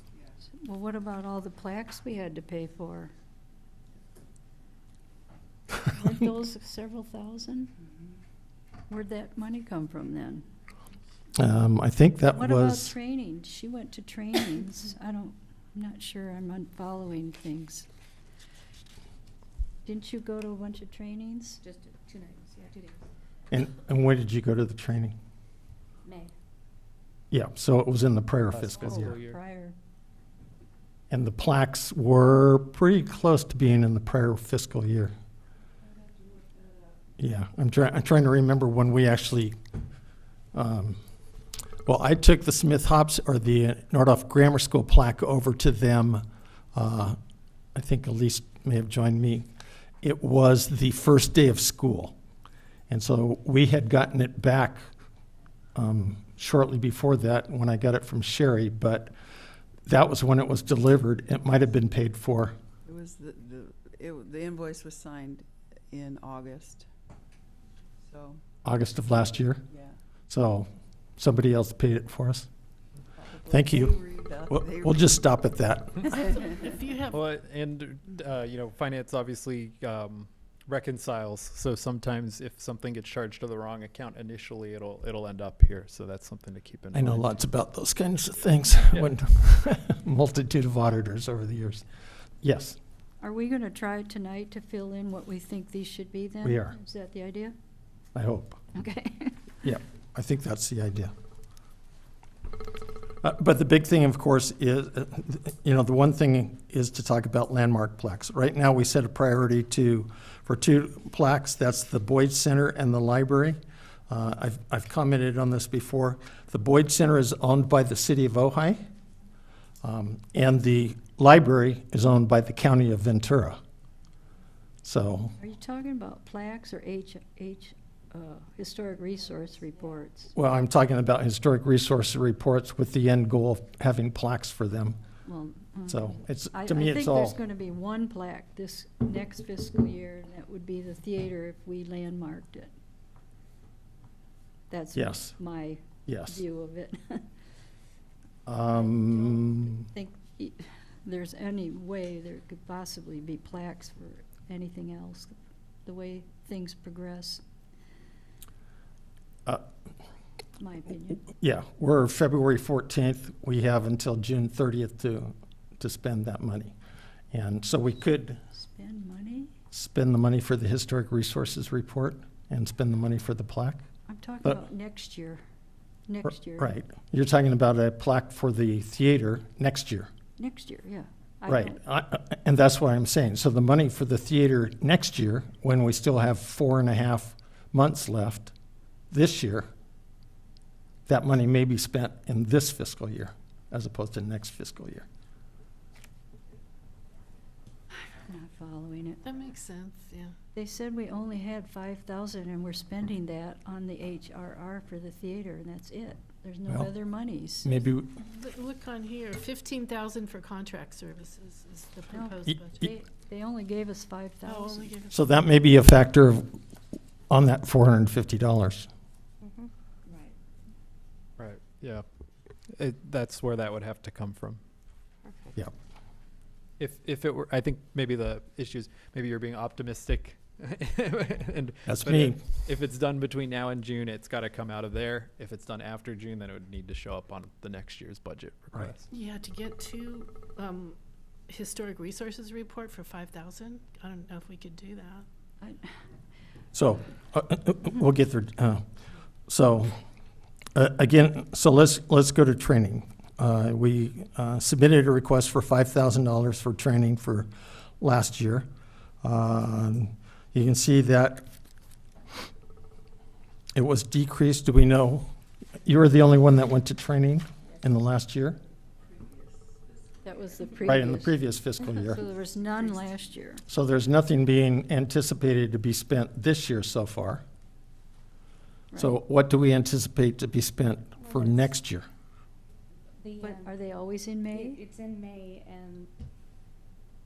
Well, what about all the plaques we had to pay for? Weren't those several thousand? Where'd that money come from then? I think that What about was, training? She went to trainings. I'm not sure I'm unfollowing things. Didn't you go to a bunch of trainings? Just 2 nights, 2 days. and when did you go to the training? May. Yeah, so it was in the prior Last fiscal fiscal year. year. Prior. And the plaques were pretty close to being in the prior fiscal year. Yeah, I'm trying to remember when we actually, I took the Smith-Hobson, or the Nordhoff Grammar School plaque over to them. I think Elise may have joined me. It was the first day of school. And so we had gotten it back shortly before that when I got it from Sherry, but that was when it was delivered. It might have been paid for. It was the invoice was signed in August, so, August of last year. yeah. So somebody else paid it for us. Thank you. We'll just stop at that. If you have, Well, and, finance obviously reconciles. So sometimes if something gets charged to the wrong account initially, it'll end up here. So that's something to keep in I mind. know lots about those kinds of things. Yeah. When multitude of auditors over the years. Yes, Are we going to try tonight to fill in what we think these should be then? We are. Is that the idea? I hope. Okay. Yeah, I think that's the idea. But the big thing, of course, is, the one thing is to talk about landmark plaques. Right now, we set a priority for 2 plaques. That's the Boyd Center and the library. I've commented on this before. The Boyd Center is owned by the city of Ojai, And the library is owned by the county of Ventura. So, Are you talking about plaques or historic resource reports? well, I'm talking about historic resource reports with the end goal of having plaques for them. Well, So it's, I to me, it's think there's all, gonna be one plaque this next fiscal year, and that would be the theater if we landmarked it. That's yes, my yes. view of it. Think there's any way there could possibly be plaques for anything else, the way things progress. Uh, My opinion. Yeah, we're February 14th. We have until June 30th to spend that money. And so we could Spend money? spend the money for the historic resources report and spend the money for the plaque. I'm talking But- about next year. Next year. Right. You're talking about a plaque for the theater next year. Next year, yeah. I Right. don't- And that's what I'm saying. So the money for the theater next year, when we still have 4.5 months left this year, that money may be spent in this fiscal year as opposed to next fiscal year. Not following it. That makes sense, yeah. They said we only had 5,000 and we're spending that on the HRR for the theater, and that's it. There's no Well, other monies. Maybe, Look on here, 15,000 for contract services is the No. proposed Y- budget. They only gave us Oh, only 5,000. give us. so that may be a factor of, on that $450. Right. Right, yeah. That's where that would have to come from. Yeah. If it were, I think maybe the issues, maybe you're being optimistic. and That's but me. If it's done between now and June, it's got to come out of there. If it's done after June, then it would need to show up on the next year's budget Right. request. Yeah, to get to historic resources report for 5,000, I don't know if we could do that. So, we'll get there. So, again, so let's go to training. We submitted a request for $5,000 for training for last year. You can see that it was decreased. Do we know? You were the only one that went to training in the last year? That was the previous. Right, in the previous fiscal year. So there was none last year. So there's nothing being anticipated to be spent this year so far. So what do we anticipate to be spent for next year? But are they always in May? It's in May, and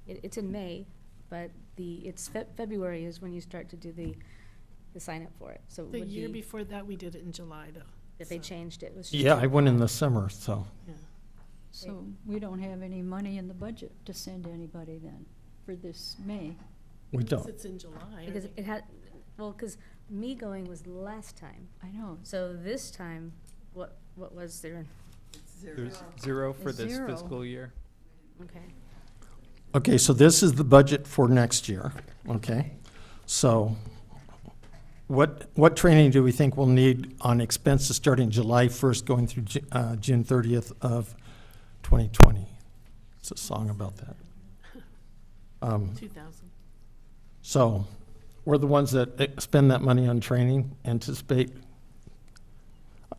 it's in May, but it's February is when you start to do the sign up for it, so it The would year be, before that, we did it in July, though. if they so, changed it, was. Yeah, I went in the summer, so. yeah. So we don't have any money in the budget to send anybody then for this May. We Unless don't. it's in July. Because or- it had, well, because me going was last time, I know. so this time, what was there? There's zero for this Zero. fiscal year. Okay. Okay, so this is the budget for next year, okay? So what training do we think we'll need on expenses starting July 1st, going through June 30th of 2020? It's a song about that. 2,000. So we're the ones that spend that money on training, anticipate.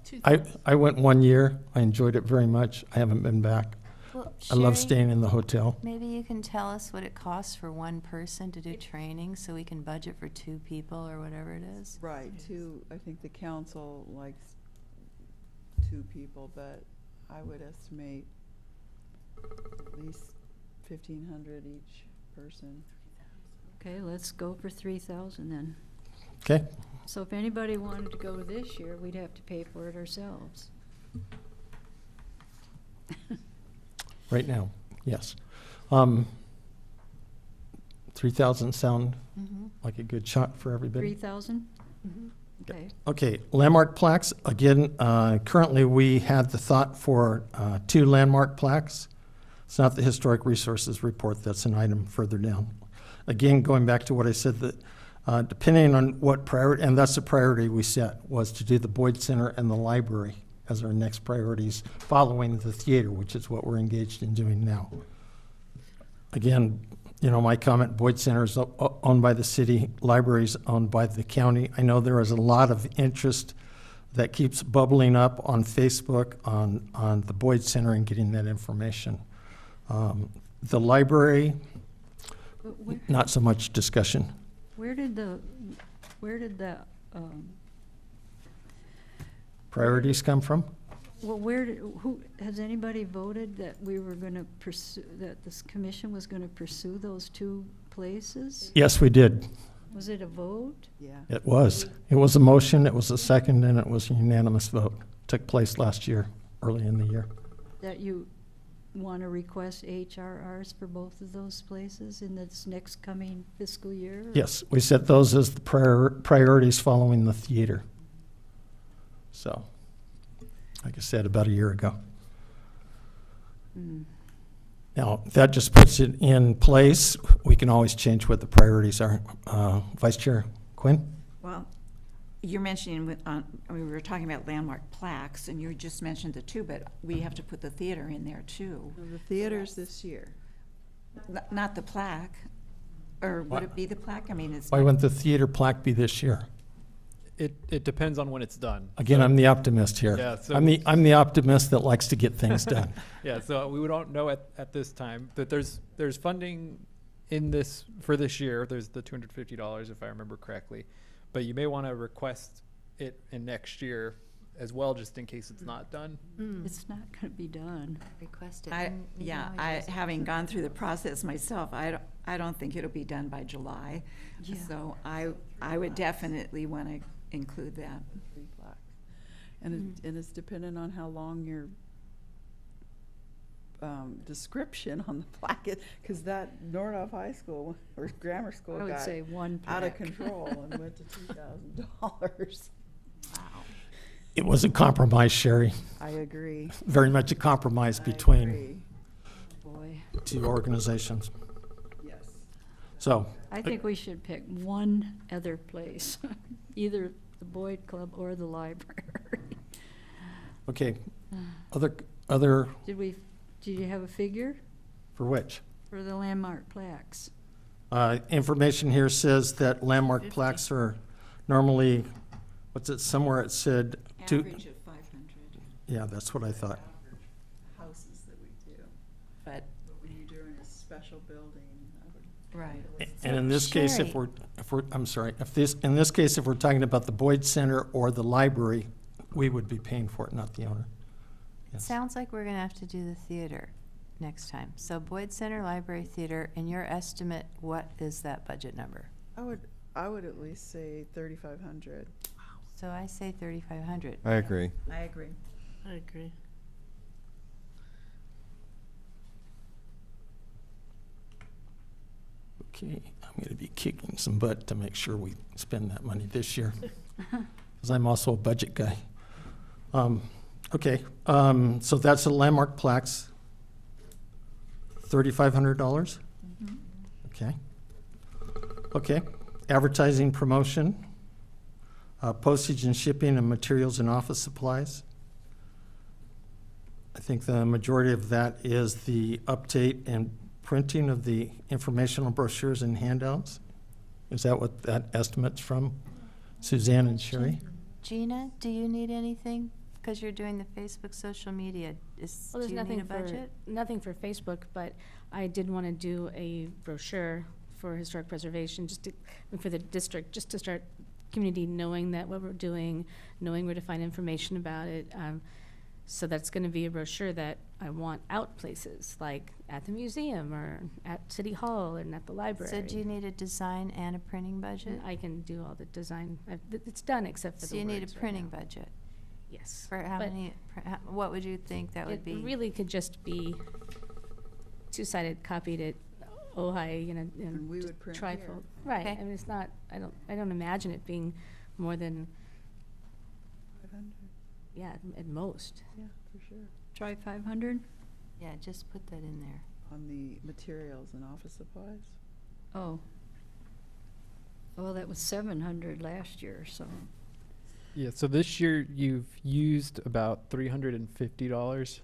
2,000. I went 1 year. I enjoyed it very much. I haven't been back. Well, I love Sherry, staying in the hotel. maybe you can tell us what it costs for one person to do training, so we can budget for 2 people or whatever it is. Right, I think the council likes 2 people, but I would estimate at least 1,500 each person. Okay, let's go for 3,000 then. Okay? So if anybody wanted to go this year, we'd have to pay for it ourselves. Right now, yes. 3,000 sound like a good shot for everybody? 3,000? Okay. Okay, landmark plaques, again, currently we had the thought for 2 landmark plaques. It's not the historic resources report, that's an item further down. Again, going back to what I said, that depending on what priority, and that's the priority we set, was to do the Boyd Center and the library as our next priorities, following the theater, which is what we're engaged in doing now. Again, my comment, Boyd Center is owned by the city, libraries owned by the county. I know there is a lot of interest that keeps bubbling up on Facebook on the Boyd Center and getting that information. The library, But not so much discussion. where did the, Priorities come from? well, has anybody voted that we were gonna pursue, that this commission was gonna pursue those two places? Yes, we did. Was it a vote? Yeah. It was. It was a motion, it was a second, and it was a unanimous vote. Took place last year, early in the year. That you wanna request HRRs for both of those places in this next coming fiscal year? Yes, we set those as the priorities following the theater. So, like I said, about a year ago. Mm. Now, that just puts it in place. We can always change what the priorities are. Vice Chair Quinn? Well, you're mentioning, we were talking about landmark plaques, and you just mentioned the two, but we have to put the theater in there too. The theater's this year. Not the plaque, or would What? it be the plaque? I mean, it's. Why wouldn't the theater plaque be this year? It depends on when it's done. Again, So- I'm the optimist here. Yeah, so- I'm the optimist that likes to get things done. Yeah, so we don't know at this time, but there's funding in this, for this year. There's the $250, if I remember correctly. But you may want to request it in next year as well, just in case it's not done. It's not gonna be done. Request it. I, and you can yeah, always use it. having gone through the process myself, I don't think it'll be done by July. Yeah. So I would definitely want to include that. 3 plaques. And it's dependent on how long your description on the plaque is, because that Nordhoff High School or grammar school I would got say one out of plaque. control and went to $2,000. It was a compromise, Sherry. I agree. Very much a compromise I between agree. Boy, two organizations. Yes. So, I think we should pick one other place, either the Boyd Club or the library. okay, other, Did you have a figure for which? for the landmark plaques? Information here says that landmark plaques are normally, somewhere it said, Average of 500, yeah, that's what I thought. Houses that we do. but, But when you're doing a special building, I would. right. And in this case, if Sherry. in this case, if we're talking about the Boyd Center or the library, we would be paying for it, not the owner. Yes. Sounds like we're gonna have to do the theater next time. So Boyd Center, Library, Theater, in your estimate, what is that budget number? I would at least say 3,500. So I say 3,500. I agree. I agree. I agree. Okay, I'm going to be kicking some butt to make sure we spend that money this year, because I'm also a budget guy. Okay, so that's the landmark plaques, $3,500? Okay. Okay, advertising, promotion, postage and shipping and materials and office supplies. I think the majority of that is the update and printing of the informational brochures and handouts. Is that what that estimate's from? Suzanne and Sherry? Gina, do you need anything? Because you're doing the Facebook social media. Well, Do there's you need a nothing for, budget? nothing for Facebook, but I did want to do a brochure for historic preservation, just to, for the district, just to start community knowing that what we're doing, knowing where to find information about it. So that's going to be a brochure that I want out places, like at the museum or at City Hall and at the library. So do you need a design and a printing budget? I can do all the design. It's done except for the So you need a words right printing now. budget? Yes. For how But many, what would you think that would it be? really could just be two-sided copied at Ojai, And we just would print trifold. here. Right, Okay. I mean, it's not, I don't imagine it being more than, 500, yeah, at most. yeah, for sure. Try 500? Yeah, just put that in there. On the materials and office supplies. Oh. Well, that was 700 last year, so. Yeah, so this year you've used about $350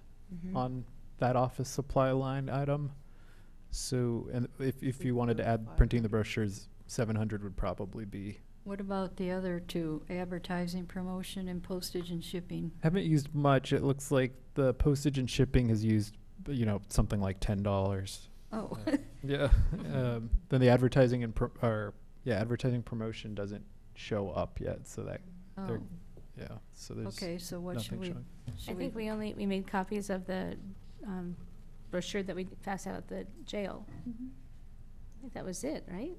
on that office supply line item. So, and if you wanted to add printing the brochures, 700 would probably be. What about the other two, advertising, promotion, and postage and shipping? Haven't used much. It looks like the postage and shipping has used something like $10. Oh, Yeah. Then the advertising and advertising promotion doesn't show up yet, so that oh, so there's okay, so what should nothing we? showing. I think we made copies of the brochure that we passed out at the jail. Mhm. I think that was it, right?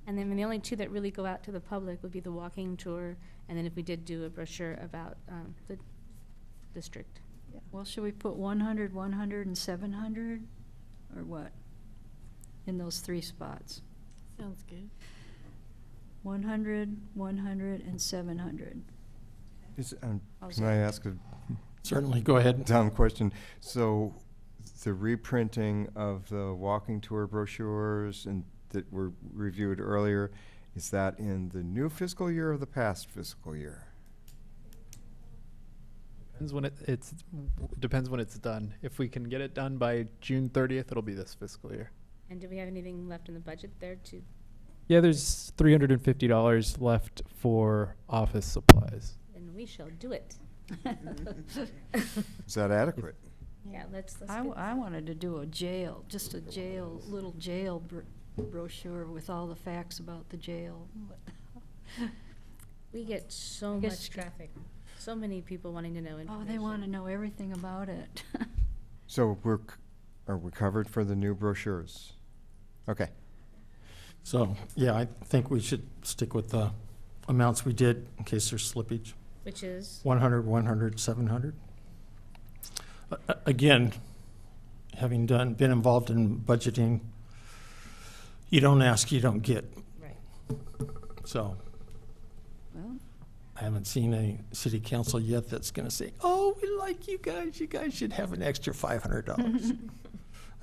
And then the only two that really go out to the public would be the walking tour, and then if we did do a brochure about the district. Well, should we put 100, 100, and 700, or what? In those three spots? Sounds good. 100, 100, and 700. Can I ask a Certainly, go ahead. dumb question? So the reprinting of the walking tour brochures and that were reviewed earlier, is that in the new fiscal year or the past fiscal year? Depends when depends when it's done. If we can get it done by June 30th, it'll be this fiscal year. And do we have anything left in the budget there to? Yeah, there's $350 left for office supplies. Then we shall do it. Is that adequate? Yeah, let's I get wanted to do just a little jail brochure with all the facts about the jail. We get so Guess much you- traffic, so many people wanting to know Oh, information. they want to know everything about it. So are we covered for the new brochures? Okay. So, yeah, I think we should stick with the amounts we did in case there's slippage. Which is? 100, 100, 700. Again, having been involved in budgeting, you don't ask, you don't get. Right. So Well, I haven't seen a city council yet that's going to say, oh, we like you guys should have an extra $500.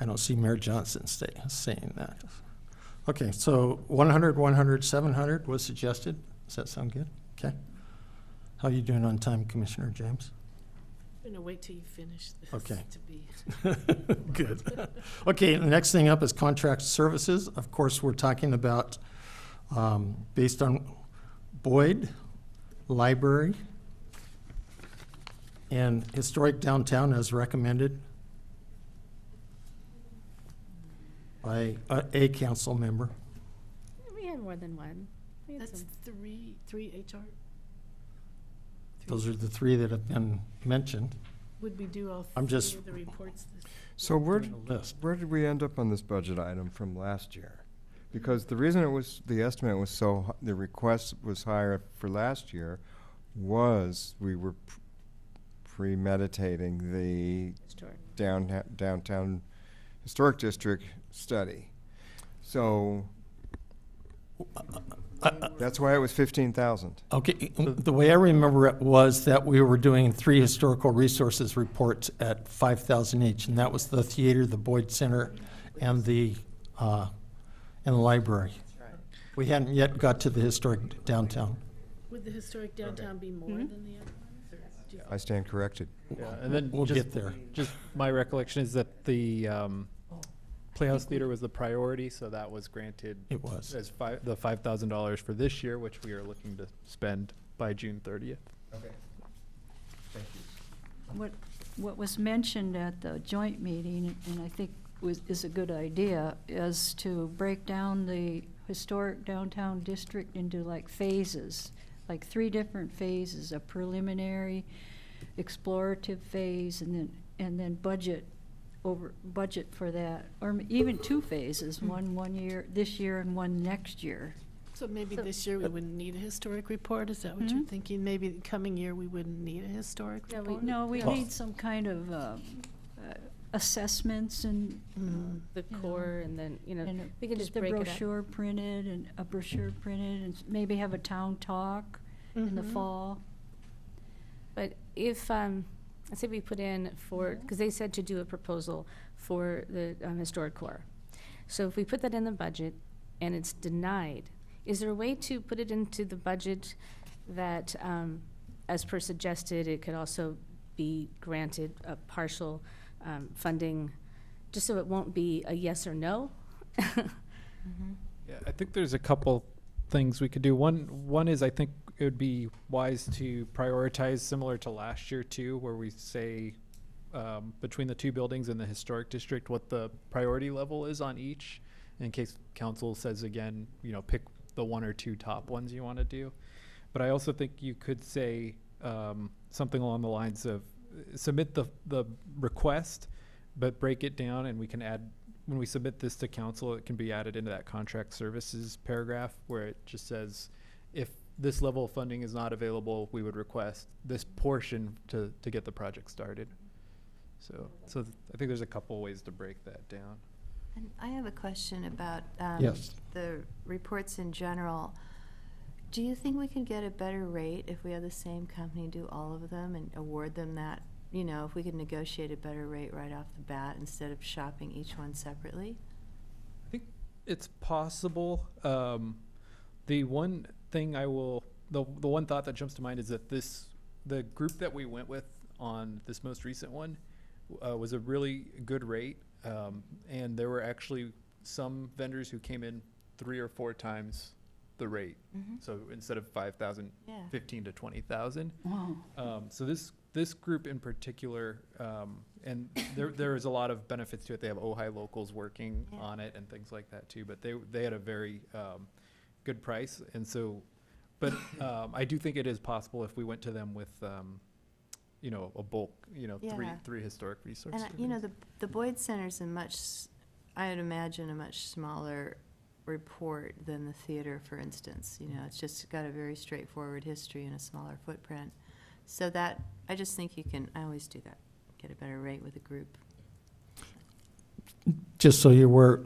I don't see Mayor Johnson saying that. Okay, so 100, 100, 700 was suggested. Does that sound good? Okay. How are you doing on time, Commissioner James? I'm gonna wait till you finish this. Okay. To be. Good. Okay, the next thing up is contract services. Of course, we're talking about, based on Boyd, library, and historic downtown as recommended by a council member. We had more than one. We had That's some. three HR. Those are the three that have been mentioned. Would we do all I'm three just- of the reports this? So where Doing a list. did we end up on this budget item from last year? Because the reason the estimate was the request was higher for last year was we were premeditating the Historic. downtown historic district study. So that's why it was 15,000. Okay, the way I remember it was that we were doing 3 historical resources reports at 5,000 each, and that was the theater, the Boyd Center, and the library. We hadn't yet got to the historic downtown. Would the historic downtown be more than the other ones? Or do you I stand corrected. Yeah, and then We'll just, get there. Just my recollection is that the Playhouse Theater was the priority, so that was granted It was. as the $5,000 for this year, which we are looking to spend by June 30th. Okay. Thank you. what was mentioned at the joint meeting, and I think is a good idea, is to break down the historic downtown district into like phases, like 3 different phases: a preliminary, explorative phase, and then budget for that, or even 2 phases, one year, this year, and one next year. So maybe this year we wouldn't need a historic report, is that what you're thinking? Maybe the coming year we wouldn't need a historic No, we- report? No, we Well- need some kind of assessments and. The you know, core, and then, and we can just the break it up. brochure printed, and a brochure printed, and maybe have a town talk in the fall. But if, I say we put in for, because they said to do a proposal for the historic core. So if we put that in the budget and it's denied, is there a way to put it into the budget that, as per suggested, it could also be granted a partial funding, just so it won't be a yes or no? Yeah, I think there's a couple things we could do. One is I think it would be wise to prioritize, similar to last year too, where we say between the two buildings in the historic district, what the priority level is on each, in case council says again, pick the one or two top ones you want to do. But I also think you could say something along the lines of submit the request, but break it down, and we can add, when we submit this to council, it can be added into that contract services paragraph where it just says, if this level of funding is not available, we would request this portion to get the project started. So I think there's a couple ways to break that down. And I have a question about Yes. the reports in general. Do you think we can get a better rate if we have the same company do all of them and award them that? If we could negotiate a better rate right off the bat instead of shopping each one separately? I think it's possible. The one thing the one thought that jumps to mind is that the group that we went with on this most recent one was a really good rate. And there were actually some vendors who came in 3 or 4 times the rate. Mm-hmm. So instead of 5,000, Yeah. 15 to 20,000. Wow. So this group in particular, and there is a lot of benefits to it. They have Ojai locals working Yeah. on it and things like that too. But they had a very good price, and so, but I do think it is possible if we went to them with a bulk, Yeah. three historic resources. And the Boyd Center's I would imagine a much smaller report than the theater, for instance. It's just got a very straightforward history and a smaller footprint. So that, I just think I always do that, get a better rate with a group. Just so you're aware,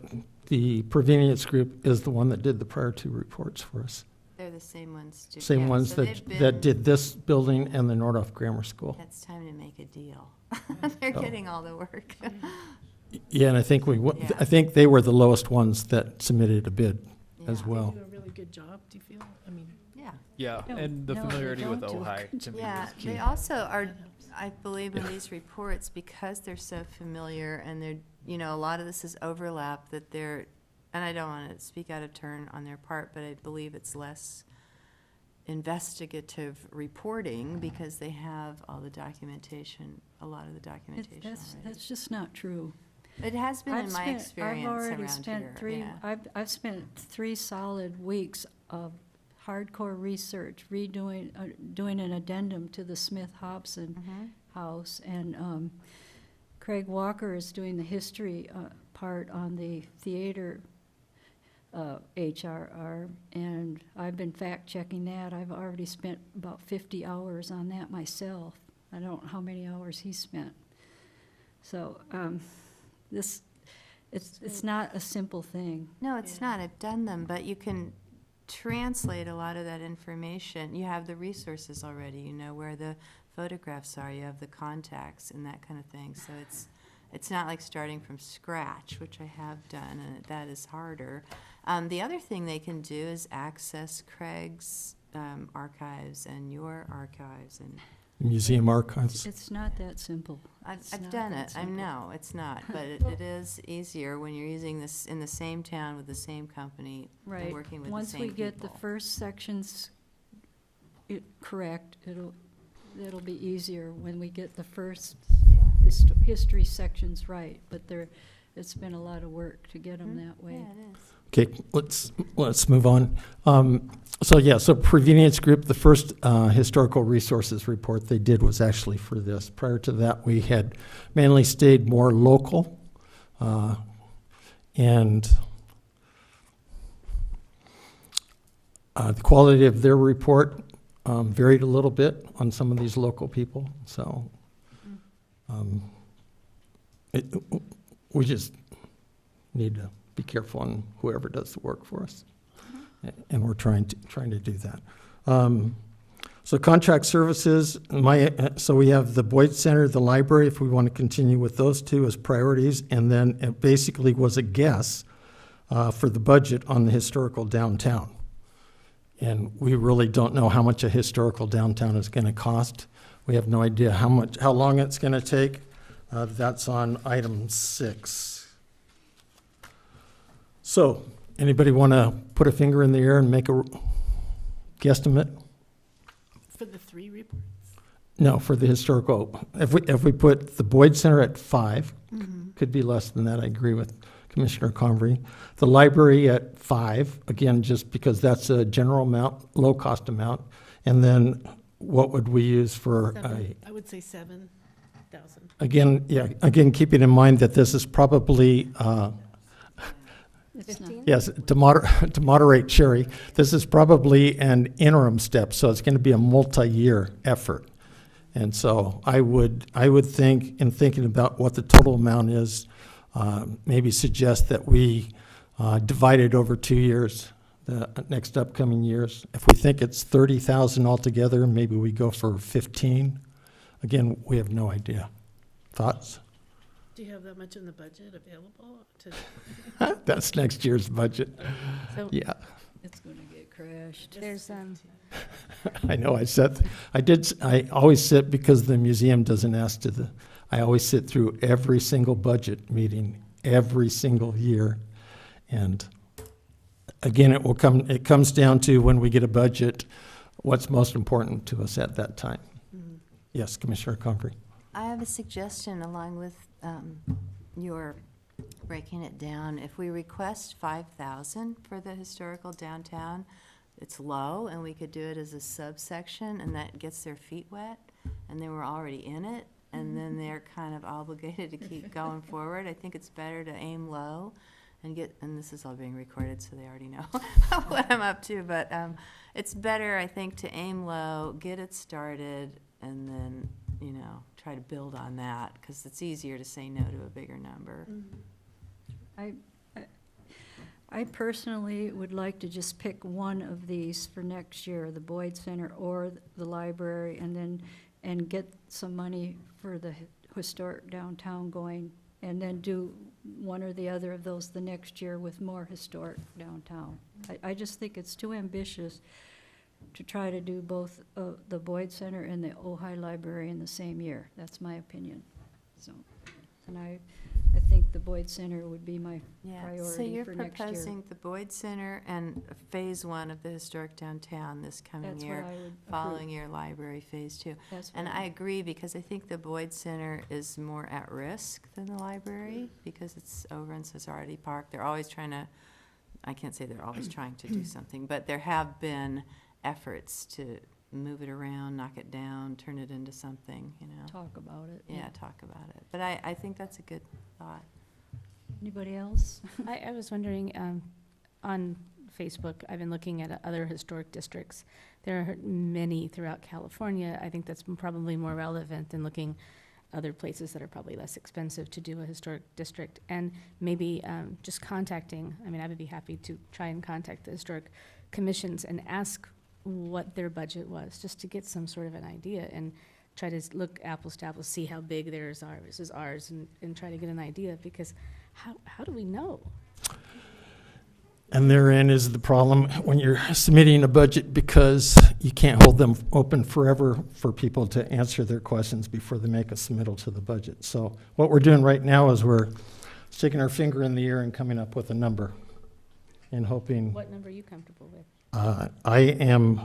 the Provenience Group is the one that did the prior 2 reports for us. They're the same ones. Same yeah, ones so that did this building and the Nordhoff Grammar School. It's time to make a deal. They're Oh. getting all the work. Yeah, and I think Yeah. I think they were the lowest ones that submitted a bid as Yeah. well. They do a really good job, do you feel? I mean, Yeah. Yeah, No, and the no, they familiarity with don't do a Ojai good to me Yeah, is key. they also are, that helps. I believe in these reports, because they're so familiar and they're, a lot of this is overlap, that they're, and I don't want to speak out of turn on their part, but I believe it's less investigative reporting because they have all the documentation, a lot of the documentation already. That's just not true. It has been in my I've experience already around spent here, 3, yeah. I've spent 3 solid weeks of hardcore research, doing an addendum to the Smith-Hobson Mhm. house, and Craig Walker is doing the history part on the theater HRR, and I've been fact-checking that. I've already spent about 50 hours on that myself. I don't know how many hours he spent. So it's not a simple thing. No, it's not. I've done them, but you can translate a lot of that information. You have the resources already. You know where the photographs are. You have the contacts and that kind of thing. So it's not like starting from scratch, which I have done, and that is harder. The other thing they can do is access Craig's archives and your archives, and Museum archives. It's not that simple. It's I've not done that it. I simple. know it's not, but it is easier when you're using this in the same town with the same company and Right. working with Once the same we get the people. first sections correct, it'll be easier when we get the first history sections right. But it's been a lot of work to get them that way. Yeah, it is. Okay, let's move on. So Provenience Group, the first historical resources report they did was actually for this. Prior to that, we had mainly stayed more local, and the quality of their report varied a little bit on some of these local people. So we just need to be careful on whoever does the work for us. And we're trying to do that. So contract services, so we have the Boyd Center, the library, if we want to continue with those two as priorities, and then it basically was a guess for the budget on the historical downtown. And we really don't know how much a historical downtown is going to cost. We have no idea how long it's going to take. That's on item 6. So, anybody want to put a finger in the air and make a guesstimate? For the 3 reports? No, for the historical, if we put the Boyd Center at 5, could be less than that, I agree with Commissioner Convery. The library at 5, again, just because that's a general amount, low-cost amount. And then what would we use for I would say 7,000. again, keeping in mind that this is probably, It's not- yes, to moderate Sherry, this is probably an interim step, so it's going to be a multi-year effort. And so I would think, in thinking about what the total amount is, maybe suggest that we divide it over 2 years, the next upcoming years. If we think it's 30,000 altogether, maybe we go for 15. Again, we have no idea. Thoughts? Do you have that much in the budget available to? That's next year's budget. So Yeah. It's gonna get crashed. there's, I know, I always sit because the museum doesn't ask to I always sit through every single budget meeting, every single year. And again, it comes down to when we get a budget, what's most important to us at that time. Yes, Commissioner Convery. I have a suggestion along with your breaking it down. If we request 5,000 for the historical downtown, it's low, and we could do it as a subsection, and that gets their feet wet, and then we're already in it, and then they're kind of obligated to keep going forward. I think it's better to aim low and this is all being recorded, so they already know what I'm up to, but it's better, I think, to aim low, get it started, and then, try to build on that, because it's easier to say no to a bigger number. I personally would like to just pick one of these for next year, the Boyd Center or the library, and get some money for the historic downtown going, and then do one or the other of those the next year with more historic downtown. I just think it's too ambitious to try to do both the Boyd Center and the Ojai Library in the same year. That's my opinion. So, and I think the Boyd Center would be my Yeah, so priority you're for next year. proposing the Boyd Center and Phase 1 of the historic downtown this coming That's what year, I would following approve. your library Phase 2. That's And what I agree, because I think the Boyd Center is more at risk than the library, because it's over in Cesarity Park. They're always trying to, I can't say they're always trying to do something, but there have been efforts to move it around, knock it down, turn it into something, Talk about it. Yeah, talk about it. But I think that's a good thought. Anybody else? I was wondering, on Facebook, I've been looking at other historic districts. There are many throughout California. I think that's probably more relevant than looking other places that are probably less expensive to do a historic district. And maybe just contacting, I would be happy to try and contact the historic commissions and ask what their budget was, just to get some sort of an idea, and try to look apples to apples, see how big theirs are versus ours, and try to get an idea, because how do we know? And therein is the problem when you're submitting a budget, because you can't hold them open forever for people to answer their questions before they make a submittal to the budget. So what we're doing right now is we're sticking our finger in the air and coming up with a number and hoping. What number are you comfortable with? I am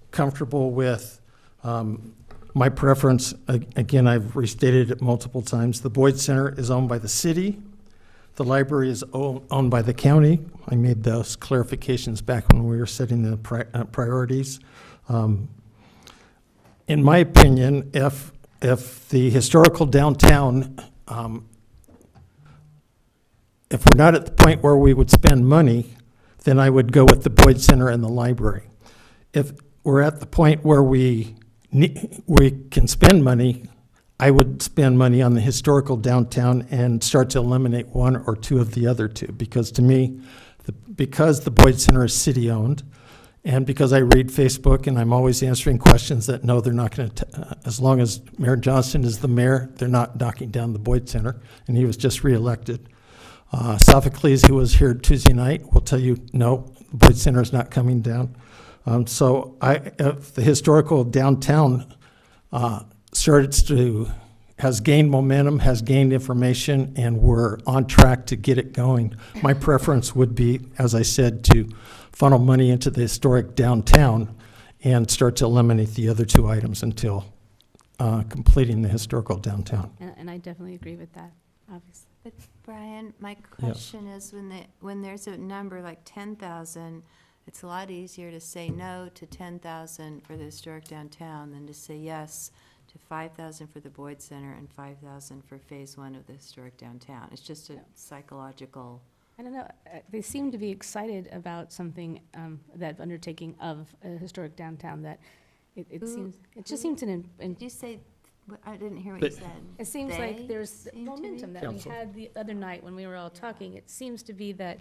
comfortable with my preference. Again, I've restated it multiple times. The Boyd Center is owned by the city. The library is owned by the county. I made those clarifications back when we were setting the priorities. In my opinion, if the historical downtown, if we're not at the point where we would spend money, then I would go with the Boyd Center and the library. If we're at the point where we can spend money, I would spend money on the historical downtown and start to eliminate one or two of the other two, because to me, because the Boyd Center is city-owned, and because I read Facebook and I'm always answering questions that no, they're not going to, as long as Mayor Johnson is the mayor, they're not knocking down the Boyd Center, and he was just reelected. Sophocles, who was here Tuesday night, will tell you, no, the Boyd Center is not coming down. So if the historical downtown has gained momentum, has gained information, and we're on track to get it going, my preference would be, as I said, to funnel money into the historic downtown and start to eliminate the other two items until completing the historical downtown. And I definitely agree with that, obviously. But Brian, my question is when there's a number like 10,000, it's a lot easier to say no to 10,000 for the historic downtown than to say yes to 5,000 for the Boyd Center and 5,000 for phase one of the historic downtown. It's just a psychological. I don't know, they seem to be excited about something, that undertaking of a historic downtown, that it just seems Did you say, I didn't hear what you But- said. it seems They like there's seem to be- momentum that we Council. had the other night when we were all talking. It seems to be that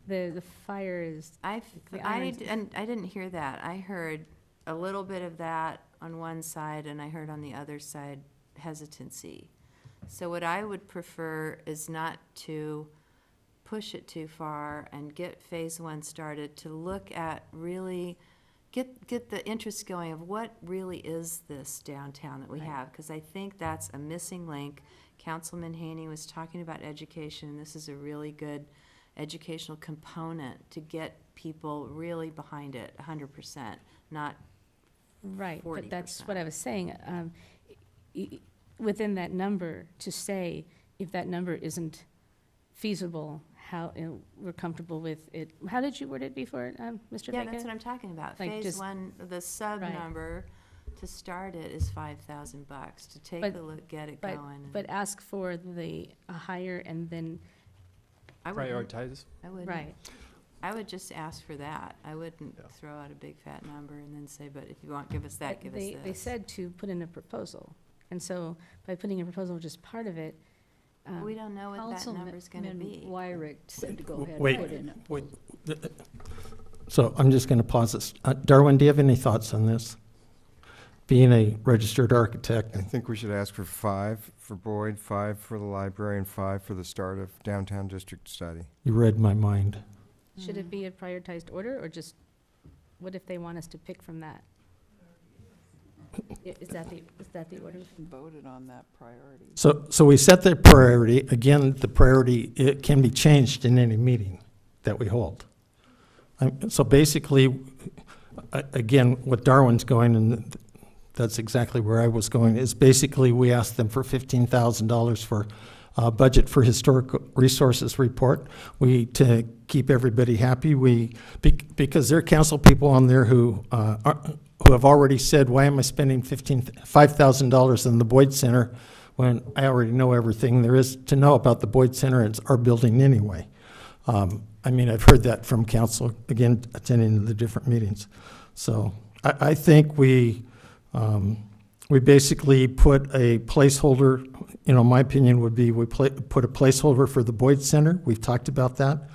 the fire is, I The irons- didn't hear that. I heard a little bit of that on one side, and I heard on the other side hesitancy. So what I would prefer is not to push it too far and get phase one started, to look at really, get the interest going of what really is this downtown that we Right. have, because I think that's a missing link. Councilman Haney was talking about education, and this is a really good educational component to get people really behind it 100%, not right, but that's 40%. what I was saying. Within that number, to say if that number isn't feasible, how, we're comfortable with it. How did you word it before, Mr. Yeah, Vega? that's what I'm talking about. Like Phase just- one, the sub Right. number to start it is $5,000 to take But- a look, get it But, going. but ask for a higher and then, I wouldn't- Prioritize. I wouldn't. right. I would just ask for that. I wouldn't Yeah. throw out a big fat number and then say, but if you want, give us that, give us this. They said to put in a proposal. And so by putting a proposal, which is part of it, We don't know what that number's gonna be. Councilman Wyrick said to go ahead Wait. and put in a Wait. So I'm just going to pause this. Darwin, do you have any thoughts on this? Being a registered architect, I think we should ask for 5 for Boyd, 5 for the library, and 5 for the start of downtown district study. you read my mind. should it be a prioritized order, or just, what if they want us to pick from that? Is that the order? Voted on that priority. So we set the priority. Again, the priority, it can be changed in any meeting that we hold. So basically, again, what Darwin's going, and that's exactly where I was going, is basically we asked them for $15,000 for budget for historical resources report. To keep everybody happy, because there are council people on there who have already said, why am I spending $5,000 in the Boyd Center when I already know everything there is to know about the Boyd Center? It's our building anyway. I mean, I've heard that from council, again, attending the different meetings. So I think we basically put a placeholder, my opinion would be put a placeholder for the Boyd Center. We've talked about that,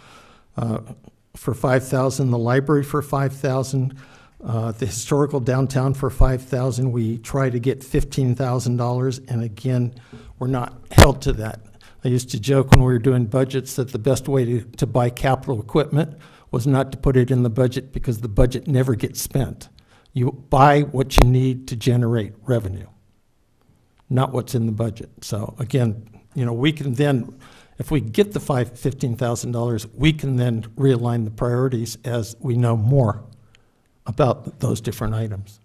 for $5,000, the library for $5,000, the historical downtown for $5,000. We try to get $15,000, and again, we're not held to that. I used to joke when we were doing budgets that the best way to buy capital equipment was not to put it in the budget, because the budget never gets spent. You buy what you need to generate revenue, not what's in the budget. So again, we can then, if we get the $15,000, we can then realign the priorities as we know more about those different items.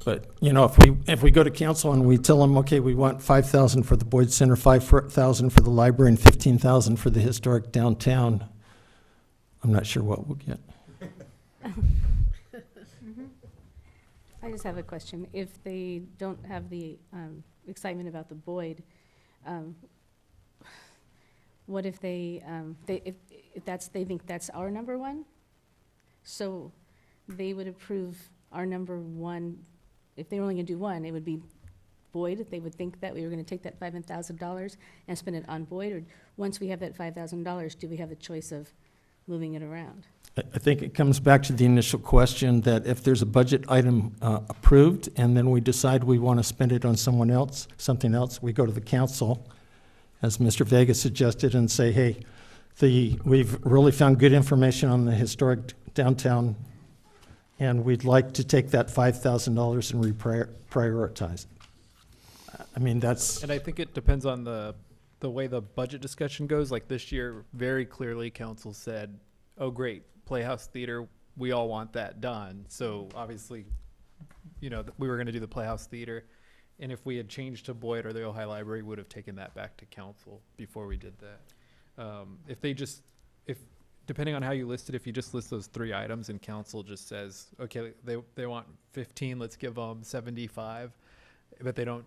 But, if we go to council and we tell them, okay, we want $5,000 for the Boyd Center, $5,000 for the library, and $15,000 for the historic downtown, I'm not sure what we'll get. I just have a question. If they don't have the excitement about the Boyd, what if they think that's our number one? So they would approve our number one. If they were only gonna do one, it would be Boyd. They would think that we were gonna take that $5,000 and spend it on Boyd, or once we have that $5,000, do we have the choice of moving it around? I think it comes back to the initial question that if there's a budget item approved, and then we decide we want to spend it on something else, we go to the council, as Mr. Vega suggested, and say, hey, we've really found good information on the historic downtown, and we'd like to take that $5,000 and reprioritize it. I mean, that's, And I think it depends on the way the budget discussion goes. Like this year, very clearly, council said, oh, great, Playhouse Theater, we all want that done. So obviously, you know, we were gonna do the Playhouse Theater. And if we had changed to Boyd or the Ojai Library, we would have taken that back to council before we did that. If depending on how you list it, if you just list those 3 items and council just says, okay, they want 15, let's give them 75, but they don't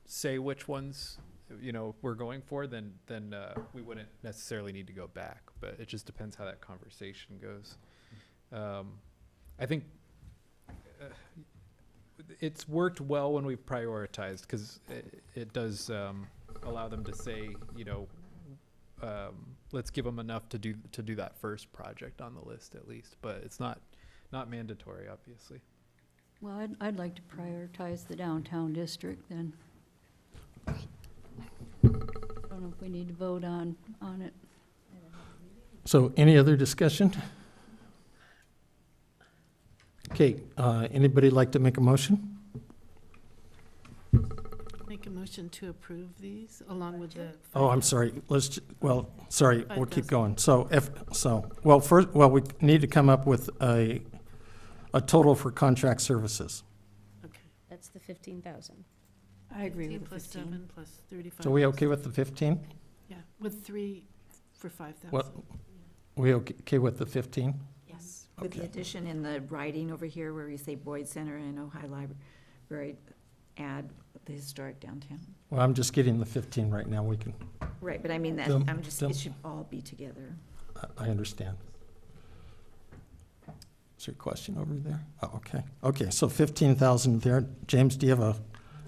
say which ones, you know, we're going for, then we wouldn't necessarily need to go back. But it just depends how that conversation goes. I think it's worked well when we've prioritized, because it does allow them to say, you know, let's give them enough to do that first project on the list at least. But it's not mandatory, obviously. Well, I'd like to prioritize the downtown district then. I don't know if we need to vote on it. So any other discussion? Okay, anybody like to make a motion? Make a motion to approve these along with the. Oh, I'm sorry, sorry, we'll keep 5,000. going. First, we need to come up with a total for contract services. Okay. That's the 15,000. I agree 15 with the plus 15. 7 plus 35. So we okay with the 15? Yeah, with 3 for 5,000. What, we okay with the 15? Yes. With the Okay. addition in the writing over here where we say Boyd Center and Ojai Library, add the historic downtown. Well, I'm just getting the 15 right now, we can, Right, but I mean that, Them- it them- should all be together. I understand. Is there a question over there? Oh, okay. Okay, so 15,000 there. James, do you have a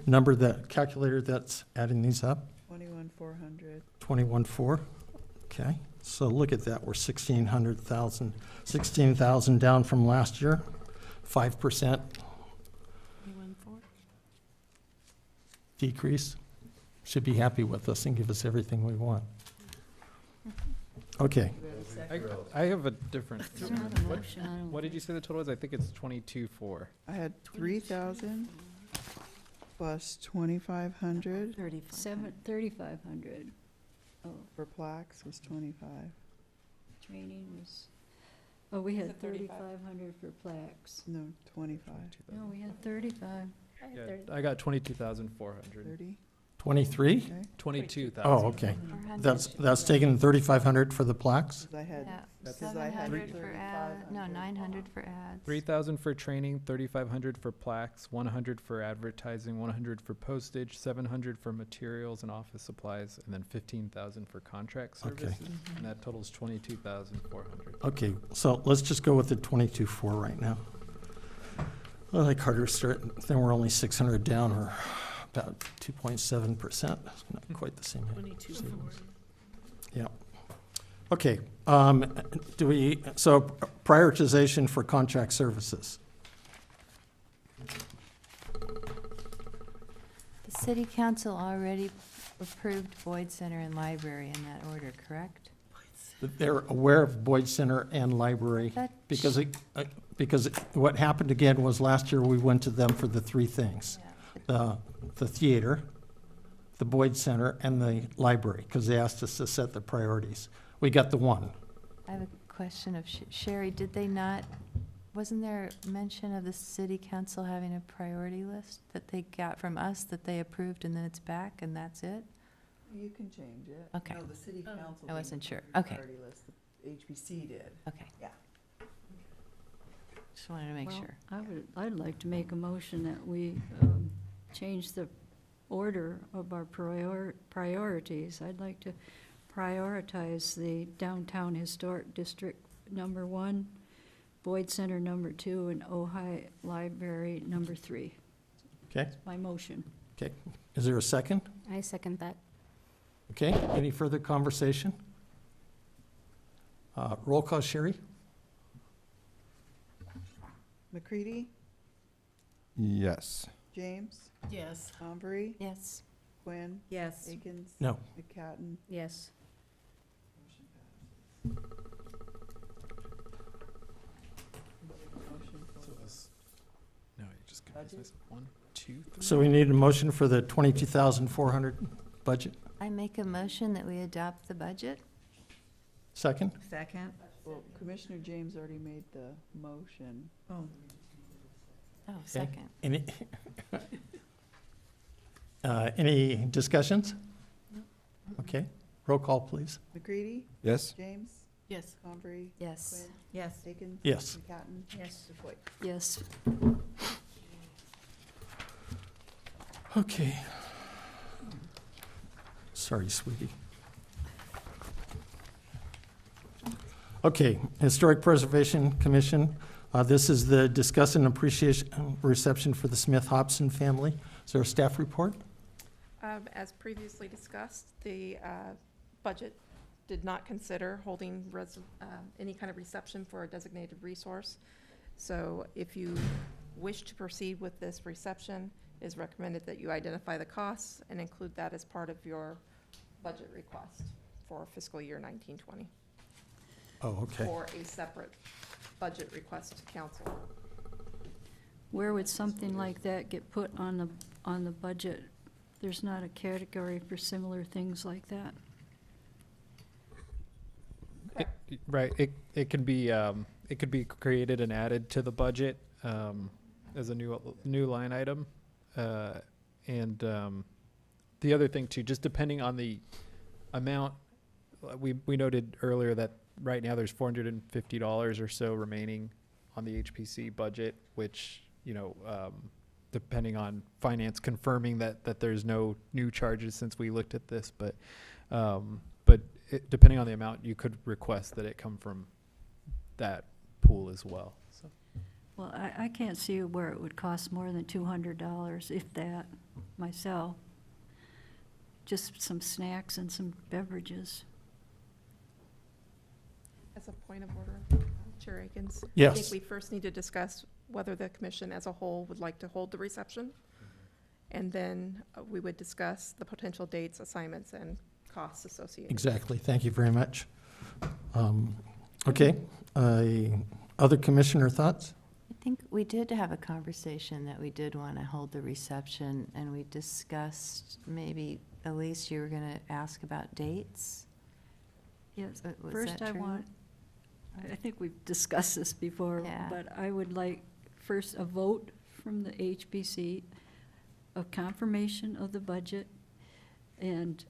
number, calculator that's adding these up? 21,400. 21.4? Okay, so look at that, we're 16,000 down from last year, 5% 21,400. decrease. Should be happy with us and give us everything we want. Okay, I have a different. It's not a motion, I don't What did you think. say the total was? I think it's 22.4. I had 3,000 plus 2,500 3,500. Oh, for plaques was 25. training was, oh, we had 3,500 for plaques. No, 25. No, we had 35. Yeah, I got 22,400. 30, 23? okay. 22,000. Oh, okay. That's taking 3,500 for the plaques? 'Cause I had, Yeah, because I had 700 for ad, no, 900 for ads. 3,000 for training, 3,500 for plaques, 100 for advertising, 100 for postage, 700 for materials and office supplies, and then 15,000 for contract Okay. services. And that totals 22,400. Okay, so let's just go with the 22.4 right now. Well, like Carter start, then we're only 600 down, or about 2.7%, not quite the same. 22,400. Yeah. Okay, so prioritization for contract services. The city council already approved Boyd Center and Library in that order, correct? They're aware of Boyd Center and Library, That because what happened again was last year we went to them for the 3 things. The theater, the Boyd Center, and the library, because they asked us to set the priorities. We got the one. I have a question of Sherry, did they not, wasn't there mention of the city council having a priority list that they got from us that they approved and then it's back and that's it? you can change it. Okay. No, the city Oh. council. I wasn't didn't sure. approve the Okay. priority list. The HBC did. Okay. Yeah. Just wanted to make Well, sure. I'd like to make a motion that we change the order of our priorities. I'd like to prioritize the downtown historic district #1, Boyd Center #2, and Ojai Library #3. Okay, My motion. okay. Is there a second? I second that. Okay, any further conversation? Roll call, Sherry? McCready, Yes. James, Yes. Tombery, Yes. Quinn, Yes. Akins. No. McCatton. Yes. No, you just Budget? 1, 2, 3. So we need a motion for the 22,400 budget. I make a motion that we adopt the budget. Second? Second? Well, Commissioner James already made the motion. Oh, Oh, second. Any, any discussions? Okay, roll call, please. McCready? Yes? James? Yes. Convery? Yes. Quinn? yes. Bacon? Yes. McCatton? Yes. DeFoy. Yes. Okay. Sorry, sweetie. Okay, Historic Preservation Commission. This is the discuss and appreciation reception for the Smith Hobson family. Is there a staff report? As previously discussed, the budget did not consider holding any kind of reception for a designated resource. So if you wish to proceed with this reception, it is recommended that you identify the costs and include that as part of your budget request for fiscal year 1920, Oh, okay. or a separate budget request to council. Where would something like that get put on the budget? There's not a category for similar things like that. Right, it can be created and added to the budget, as a new line item. And the other thing too, just depending on the amount, we noted earlier that right now there's $450 or so remaining on the HPC budget, which, depending on finance confirming that there's no new charges since we looked at this, but depending on the amount, you could request that it come from that pool as well. So. Well, I can't see where it would cost more than $200, if that, myself. Just some snacks and some beverages. As a point of order, Chair Akins? I Yes. think we first need to discuss whether the commission as a whole would like to hold the reception. And then we would discuss the potential dates, assignments, and costs associated. Exactly. Thank you very much. Okay. Other commissioner thoughts? I think we did have a conversation that we did want to hold the reception, and we discussed maybe, Elise, you were going to ask about dates? Yes, Was first that I true? want, I think we've discussed this before, Yeah. but I would like first a vote from the HBC of confirmation of the budget and,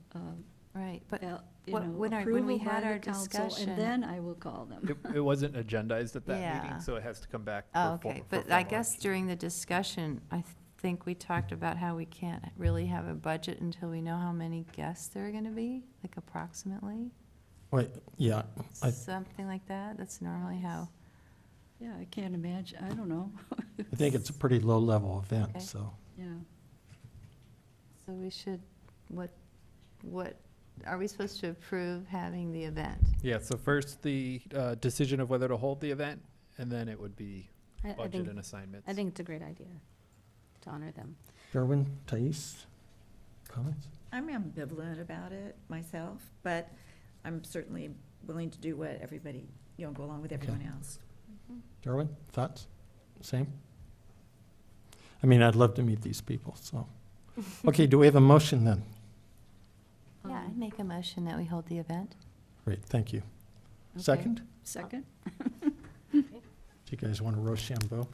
Right, but you what- know, when we approval by had the our council, discussion- and then I will call them. It wasn't agendized at that Yeah. meeting, so it has to come back. Oh, for okay, for but I formal guess action. during the discussion, I think we talked about how we can't really have a budget until we know how many guests there are gonna be, like approximately? Wait, yeah. I Something like that, that's normally how, Yeah, I can't imagine, I don't know, I think it's a pretty low-level event, Okay. so. yeah. so we should, what, are we supposed to approve having the event? Yeah, so first the decision of whether to hold the event, and then it would be I budget think, and assignments. I think it's a great idea to honor them. Derwin, Thais, comments? I'm ambivalent about it myself, but I'm certainly willing to do what everybody, go along with everyone else. Derwin, thoughts? Same? I mean, I'd love to meet these people, so. Okay, do we have a motion then? Yeah, I'd make a motion that we hold the event. Great, thank you. Okay. Second? Second? Do you guys want to Rochambeau?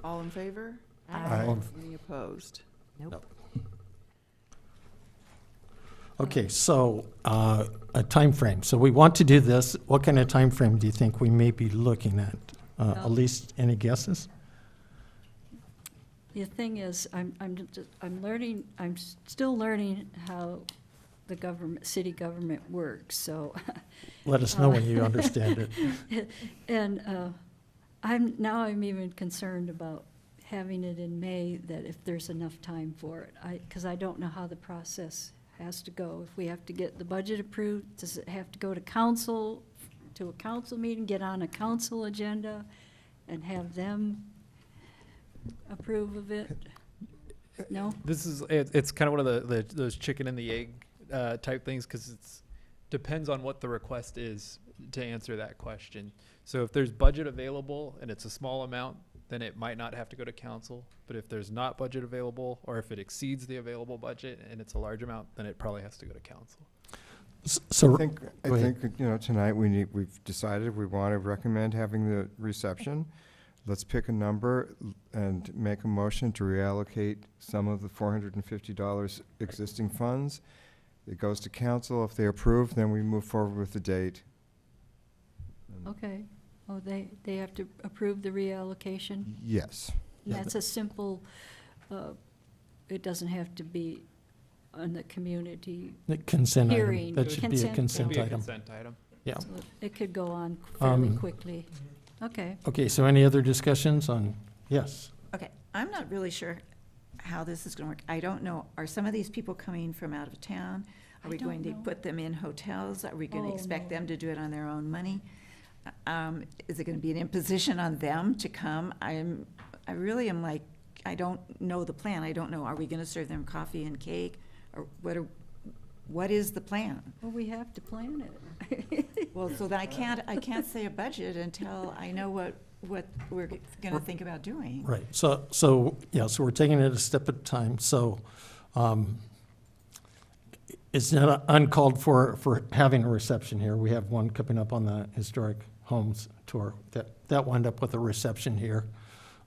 All in favor? Aye. Any opposed? Nope. Okay, so a time frame. So we want to do this. What kind of time frame do you think we may be looking at? Well- At least any guesses? The thing is, I'm learning, I'm still learning how the city government works, so. Let us know when you understand it. And I'm even concerned about having it in May, that if there's enough time for it. Because I don't know how the process has to go. If we have to get the budget approved, does it have to go to council, to a council meeting, get on a council agenda, and have them approve of it? No? This is, it's kind of one of those chicken and the egg type things, because it's depends on what the request is to answer that question. So if there's budget available and it's a small amount, then it might not have to go to council. But if there's not budget available, or if it exceeds the available budget and it's a large amount, then it probably has to go to council. So, I go ahead. think, tonight we've decided we want to recommend having the reception. Let's pick a number and make a motion to reallocate some of the $450 existing funds. It goes to council. If they approve, then we move forward with the date. Okay. Oh, they have to approve the reallocation? Yes. Yeah, That's a simple, it doesn't have to be on the community, the consent item, Hearing. that should be a Consent. consent It'd be a item. consent item. Yeah. so it could go on fairly Um, quickly. Okay. Okay, so any other discussions on, yes? Okay, I'm not really sure how this is gonna work. I don't know, are some of these people coming from out of town? I Are we don't going to know. put them in hotels? Are we gonna Oh, expect no. them to do it on their own money? Is it gonna be an imposition on them to come? I really am like, I don't know the plan. I don't know, are we gonna serve them coffee and cake? Or what is the plan? Well, we have to plan it. Well, so then I can't say a budget until I know what we're gonna think about doing. Right, so we're taking it a step at a time, so, it's not uncalled for having a reception here. We have one coming up on the historic homes tour, that wound up with a reception here.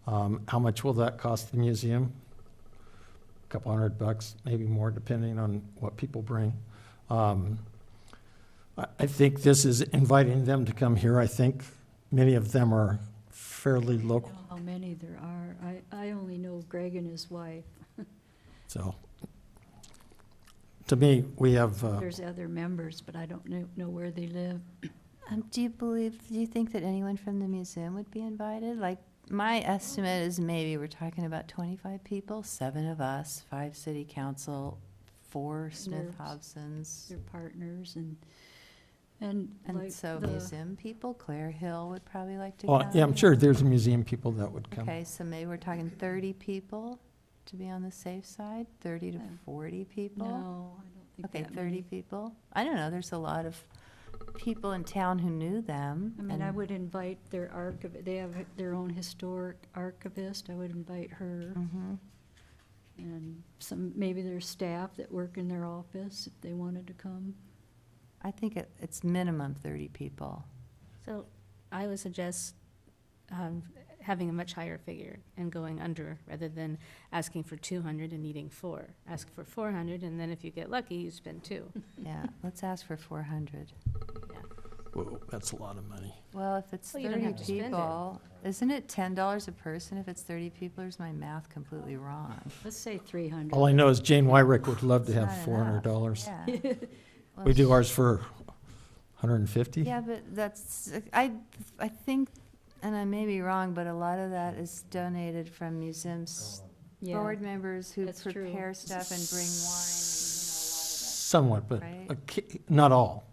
How much will that cost the museum? A couple $100, maybe more, depending on what people bring. I think this is inviting them to come here. I think many of them are fairly I don't local, know how many there are. I only know Greg and his wife. so. To me, we have, There's other members, but I don't know where they live. Do you think that anyone from the museum would be invited? Like, my estimate is maybe we're talking about 25 people, 7 of us, 5 city council, 4 Smith Their- Hobsons. Their partners and And like so the- museum people, Claire Hill would probably like to oh, come. yeah, I'm sure there's museum people that would come. Okay, so maybe we're talking 30 people to be on the safe side, 30 to Yeah. 40 people? No, I don't think Okay, that 30 many. people? I don't know, there's a lot of people in town who knew them. I mean, I and- would invite their they have their own historic archivist. I would invite her Mhm. and maybe their staff that work in their office if they wanted to come. I think it's minimum 30 people. So I would suggest having a much higher figure and going under, rather than asking for 200 and needing 4. Ask for 400, and then if you get lucky, you spend 2. Yeah, let's ask for 400. Yeah. Whoa, that's a lot of money. Well, if it's Well, you don't 30 have to spend it. people, isn't it $10 a person if it's 30 people, or is my math completely wrong? Let's say 300. All I know is Jane Wyrick would love to It's have not enough. $400. Yeah. Well, We do ours for 150? Yeah, but I think, and I may be wrong, but a lot of that is donated from museums, Yeah. board members who That's true. prepare stuff and bring Somewhat, but Right. not all.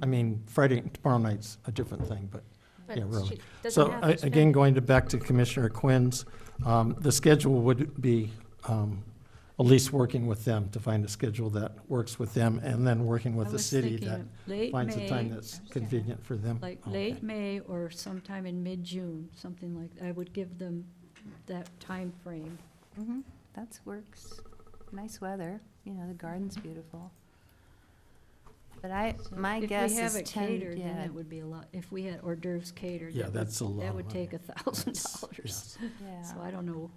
I wine, mean, tomorrow night's a different thing, but, But yeah, really. she doesn't So, have to spend again, it. going back to Commissioner Quinn's, the schedule would be at least working with them to find a schedule that works with them, and then working with I the was city thinking that of late finds a time May, that's convenient for them. like Okay. late May or sometime in mid-June, something like, I would give them that time frame. Mhm, that works. Nice weather, the garden's beautiful. But So my if we guess have is it 10, catered, then yeah, it would be a lot. If we had hors d'oeuvres catered, Yeah, that's a lot that of would money. take $1,000. Yes. yeah. So I don't know.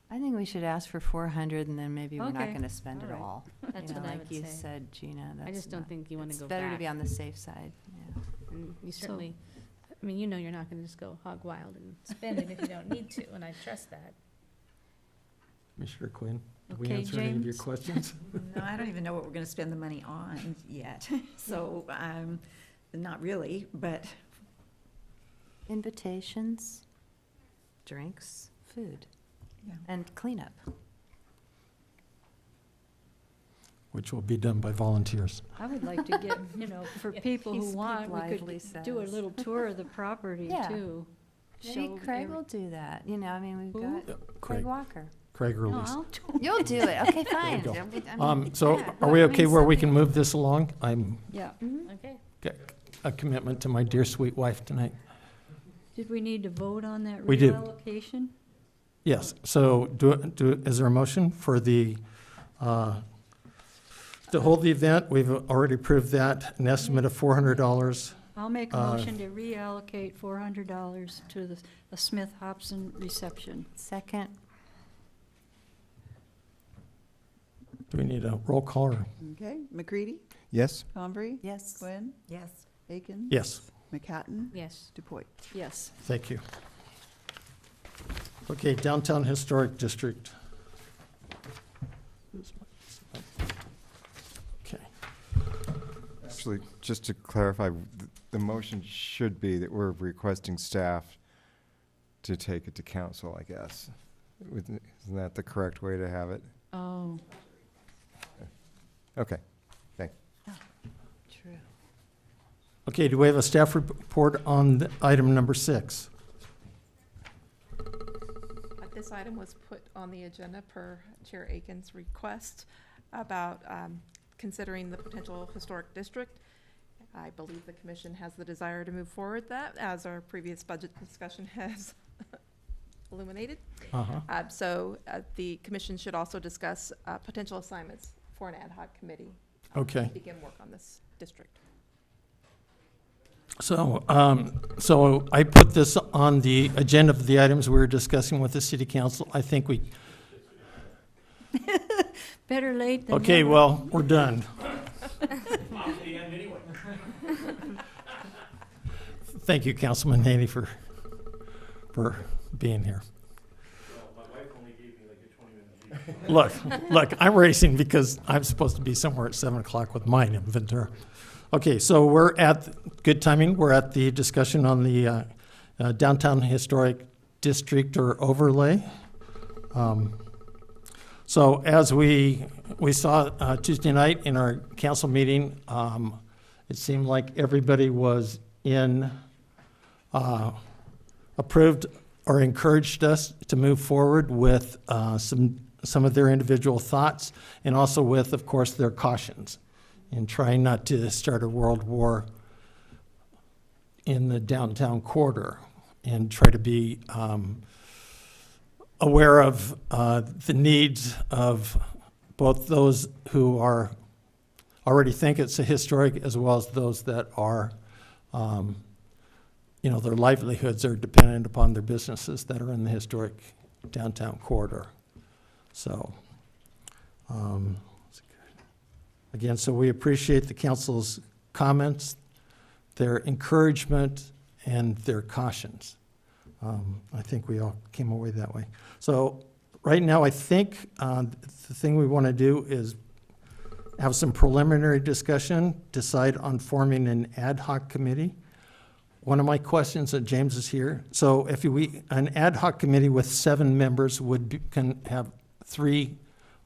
I think we should ask for 400, and then maybe we're not Okay, gonna spend it all right. all. That's what I Like would you say. said, Gina, I that's just don't not- think you want to it's go better to back. be on the safe side, yeah. And you So- certainly, I mean, you're not going to just go hog wild and spend it if you don't need to, and I trust that. Commissioner Quinn, did we Okay, answer any of your James? questions? No, I don't even know what we're gonna spend the money on yet, so, not really, but Invitations, drinks, food, Yeah. and cleanup. Which will be done by volunteers. I would like to get, for Yeah, people who Speak want, we Lively could do a says. little tour of the property Yeah. too. Maybe Show Craig every- will do that, I mean, we've Who? got Yeah, Craig Craig, Walker. Craig No, release. I'll do You'll do it, okay, fine. go. I mean, So yeah, are we bring okay where we something. can move this along? I'm Yeah. Mhm. Okay. got a commitment to my dear sweet wife tonight. Did we need to vote on that We do. reallocation? Yes, so is there a motion for the to hold the event, we've already approved that, an estimate of $400. I'll make a Uh, motion to reallocate $400 to the Smith Hobson reception. Second. Do we need a roll call or? Okay, McCready, Yes? Convery, Yes. Quinn, Yes. Aiken. Yes, McHatton, Yes. DuPoy. Yes. thank you. Okay, Downtown Historic District. Okay, Actually, just to clarify, the motion should be that we're requesting staff to take it to council, I guess. Isn't that the correct way to have it? Oh, Okay, thank you. True. okay, do we have a staff report on item number 6? This item was put on the agenda per Chair Aiken's request about considering the potential historic district. I believe the commission has the desire to move forward that, as our previous budget discussion has illuminated. So the commission should also discuss potential assignments for an ad hoc committee. Okay. To begin work on this district. So, so I put this on the agenda of the items we were discussing with the city council. I think we, better late than okay, never. well, we're done. Thank you, Councilman Haney, for being here. My wife only gave me like a 20-minute Look, I'm racing because I'm supposed to be somewhere at 7 o'clock with mine in Ventura. Okay, so we're at, good timing, we're at the discussion on the Downtown Historic District or overlay. So as we saw Tuesday night in our council meeting, it seemed like everybody was approved or encouraged us to move forward with some of their individual thoughts, and also with, of course, their cautions in trying not to start a world war in the downtown corridor, and try to be aware of the needs of both those who are already think it's a historic, as well as those that are, their livelihoods are dependent upon their businesses that are in the historic downtown corridor. So, again, so we appreciate the council's comments, their encouragement, and their cautions. I think we all came away that way. So right now, I think the thing we want to do is have some preliminary discussion, decide on forming an ad hoc committee. One of my questions, that James is here, so if an ad hoc committee with 7 members can have 3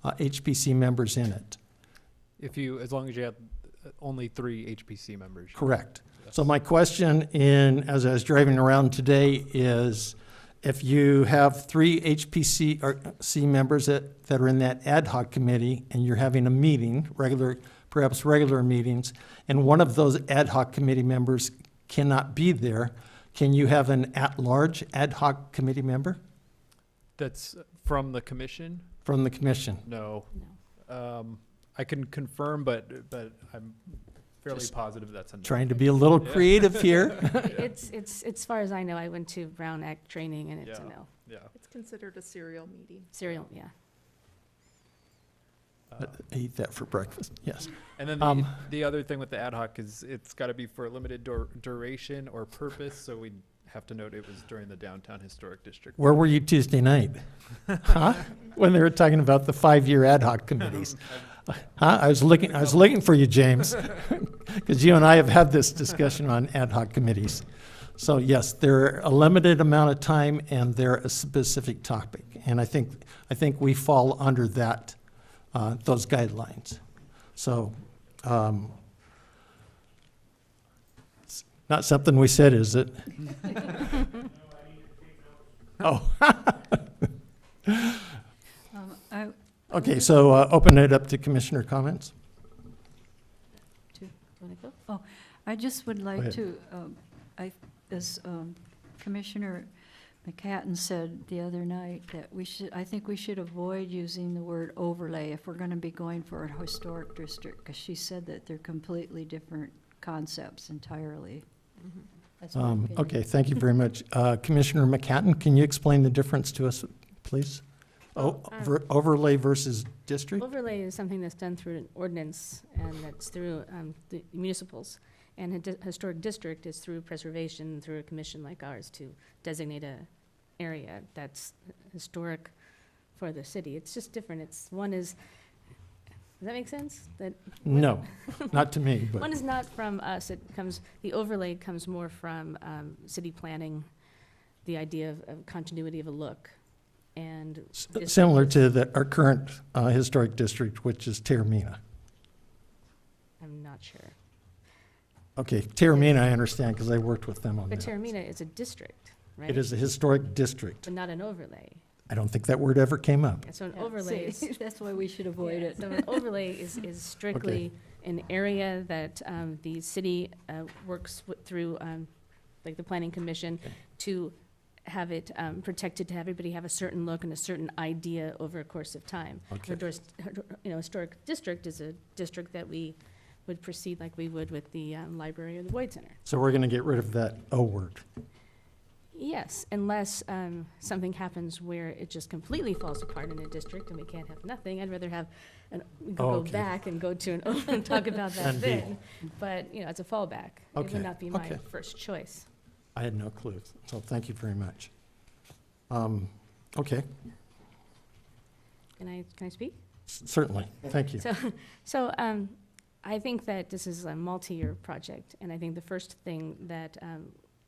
HPC members in it. As long as you have only 3 HPC members. Correct. Yes. So my question as I was driving around today is, if you have 3 HPC members that are in that ad hoc committee, and you're having a meeting, perhaps regular meetings, and one of those ad hoc committee members cannot be there, can you have an at-large ad hoc committee member That's from the commission? from the commission? No. I can confirm, but I'm fairly Just positive that's a no. Trying to be a little Yeah. creative here. It's, as far as I know, I went to Brown Act training and it's a Yeah. no. Yeah. It's considered a serial meeting. Serial, yeah. I eat that for breakfast, yes. And then the other thing with the ad hoc is it's got to be for a limited duration or purpose, so we have to note it was during the Downtown Historic District. Where were you Tuesday night? Huh? When they were talking about the 5-year ad hoc committees. Huh? I was looking for you, James, because you and I have had this discussion on ad hoc committees. So yes, they're a limited amount of time and they're a specific topic, and I think we fall under that those guidelines. So it's not something we said, is it? Oh. Okay, so open it up to commissioner comments. I just would like ahead. to, as Commissioner McHatton said the other night that I think we should avoid using the word overlay if we're gonna be going for a historic district, because she said that they're completely different concepts entirely. That's my opinion. Okay, thank you very much. Commissioner McHatton, can you explain the difference to us, please? Overlay versus district? Overlay is something that's done through an ordinance, and that's through the municipals. And a historic district is through preservation, through a commission like ours to designate a area that's historic for the city. It's just different. Does that make sense? No, not to me, One but, is not from us. The overlay comes more from city planning, the idea of continuity of a look. And similar to our current historic district, which is Terramina. I'm not sure. Okay, Terramina, I understand, because I worked with them on But that. Terramina is a district, right? It is a historic district. But not an overlay. I don't think that word ever came up. And so an Yeah, overlay see, is. that's why we should avoid it. So an overlay is strictly an area that the city works through, like the planning commission, to have it protected, to have everybody have a certain look and a certain idea over a course of time. Okay. Historic district is a district that we would proceed like we would with the library or the Boyd Center. So we're going to get rid of that O word. Yes, unless something happens where it just completely falls apart in a district and we can't have nothing. I'd rather have, we could Oh, go okay. back and go to an O and talk about that Plan B. then. But, it's a fallback. It Okay, would not be my okay. first choice. I had no clue, so thank you very much. Okay, Can I speak? certainly, thank you. So I think that this is a multi-year project, and I think the first thing that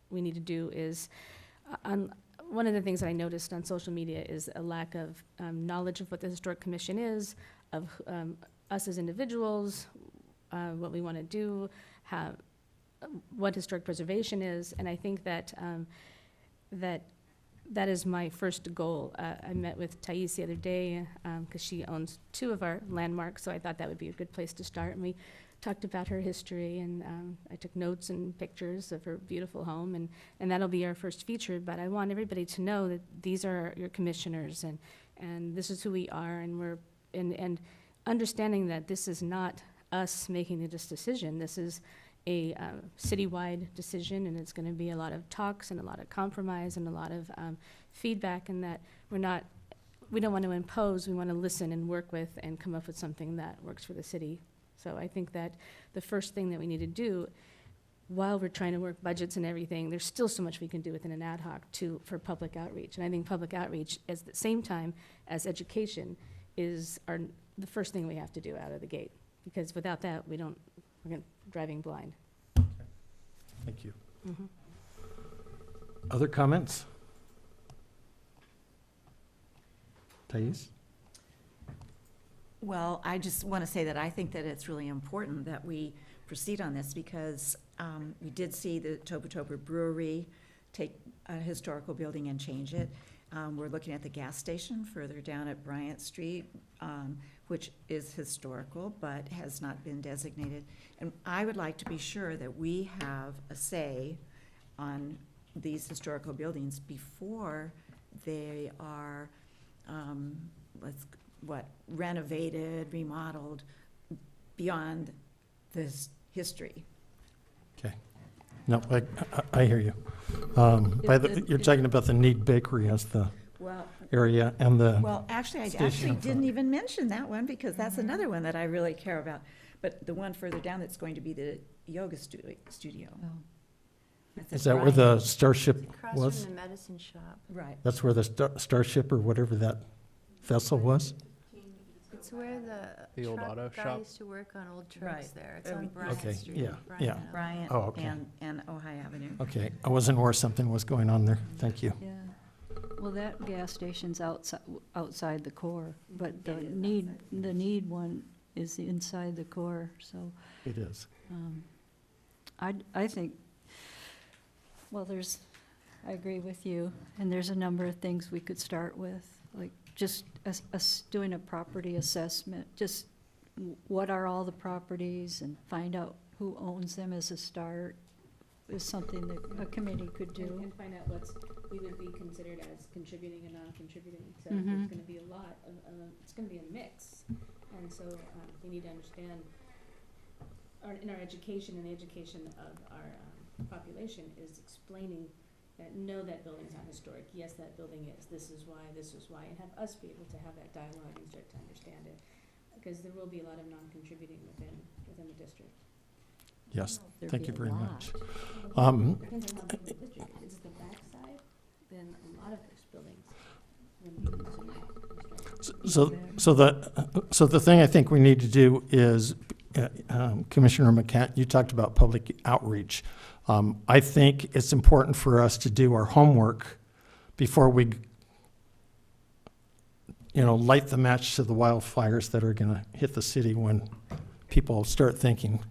we need to do is, one of the things that I noticed on social media is a lack of knowledge of what the Historic Commission is, of us as individuals, what we want to do, what historic preservation is, and I think that that is my first goal. I met with Thais the other day, because she owns 2 of our landmarks, so I thought that would be a good place to start. And we talked about her history, and I took notes and pictures of her beautiful home, and that'll be our first feature. But I want everybody to know that these are your commissioners, and this is who we are, and understanding that this is not us making this decision. This is a citywide decision, and it's going to be a lot of talks and a lot of compromise and a lot of feedback, and that we don't want to impose. We want to listen and work with and come up with something that works for the city. So I think that the first thing that we need to do, while we're trying to work budgets and everything, there's still so much we can do within an ad hoc for public outreach. And I think public outreach, at the same time as education, is the first thing we have to do out of the gate, because without that, we're driving blind. Thank you. Mhm. Other comments? Thais? Well, I just want to say that I think that it's really important that we proceed on this, because we did see the Toba Toba Brewery take a historical building and change it. We're looking at the gas station further down at Bryant Street, which is historical but has not been designated. And I would like to be sure that we have a say on these historical buildings before they are, renovated, remodeled beyond this history. Okay. No, I hear you. You're talking about the Need Bakery as the Well, area and the, Well, actually, I Station actually in front. didn't even mention that one, because that's another one that I really care about. But the one further down that's going to be the yoga studio. That's is at that where the Bryant. Starship Across was? from the medicine shop. Right. That's where the Starship or whatever that vessel was? It's where The old truck auto guy shop? used to work on old trucks Right. there. It's Okay, on Bryant Street. yeah, Bryant yeah. Avenue. Bryant Oh, okay. and Ojai Avenue. Okay, I wasn't aware something was going on there. Thank you. Yeah, well, that gas station's outside the core, but the It is need one is inside the core, so. It is. I think, well, I agree with you, and there's a number of things we could start with, like just us doing a property assessment, just what are all the properties, and find out who owns them as a start, is something that a committee could do. And find out we would be considered as contributing and non-contributing. So Mhm. there's gonna be a lot of, it's gonna be a mix. And so, we need to understand, in our education and the education of our, population is explaining that, no, that building's not historic. Yes, that building is. This is why, and have us be able to have that dialogue and start to understand it. Because there will be a lot of non-contributing within the district. Yes, There'd thank be you a very lot. much. Depends on how big the district is. If it's the backside, then a lot of those buildings wouldn't be considered historic. So the thing I think we need to do is, Commissioner McCann, you talked about public outreach. I think it's important for us to do our homework before we, light the match to the wildfires that are gonna hit the city when people start thinking.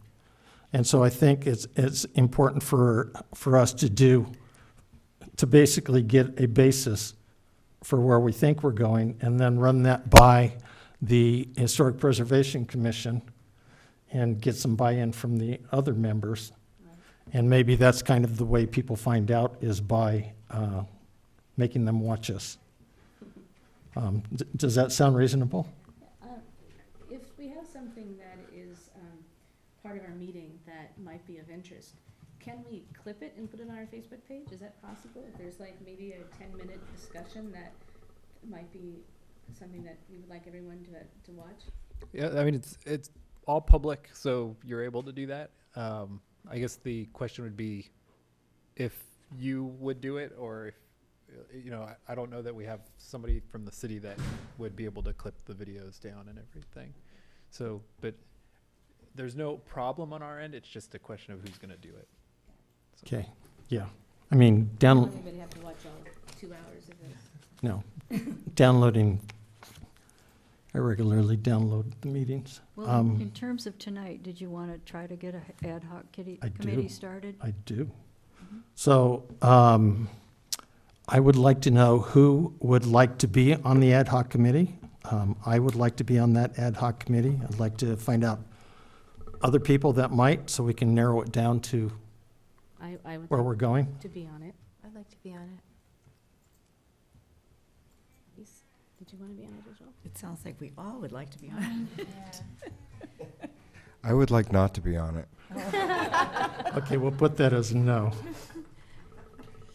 And so I think it's important for us to basically get a basis for where we think we're going, and then run that by the Historic Preservation Commission and get some buy-in from the other members. And maybe that's kind of the way people find out, is by making them watch us. Does that sound reasonable? If we have something that is part of our meeting that might be of interest, can we clip it and put it on our Facebook page? Is that possible? If there's like maybe a 10-minute discussion that might be something that we would like everyone to watch? Yeah, I mean, it's all public, so you're able to do that. I guess the question would be if you would do it, or if, I don't know that we have somebody from the city that would be able to clip the videos down and everything. So, but there's no problem on our end. It's just a question of who's going to do it. So. Okay, yeah. I mean, Everybody have to watch all 2 hours of this. no, downloading, I regularly download the meetings. Well, in terms of tonight, did you want to try to get a ad hoc I do. committee started? I do. So, I would like to know who would like to be on the ad hoc committee. I would like to be on that ad hoc committee. I'd like to find out other people that might, so we can narrow it down to I would where like we're going. to be on it. I'd like to be on it. Lisa, did you want to be on it as well? It sounds like we all would like to be on it. I would like not to be on it. Okay, we'll put that as a no.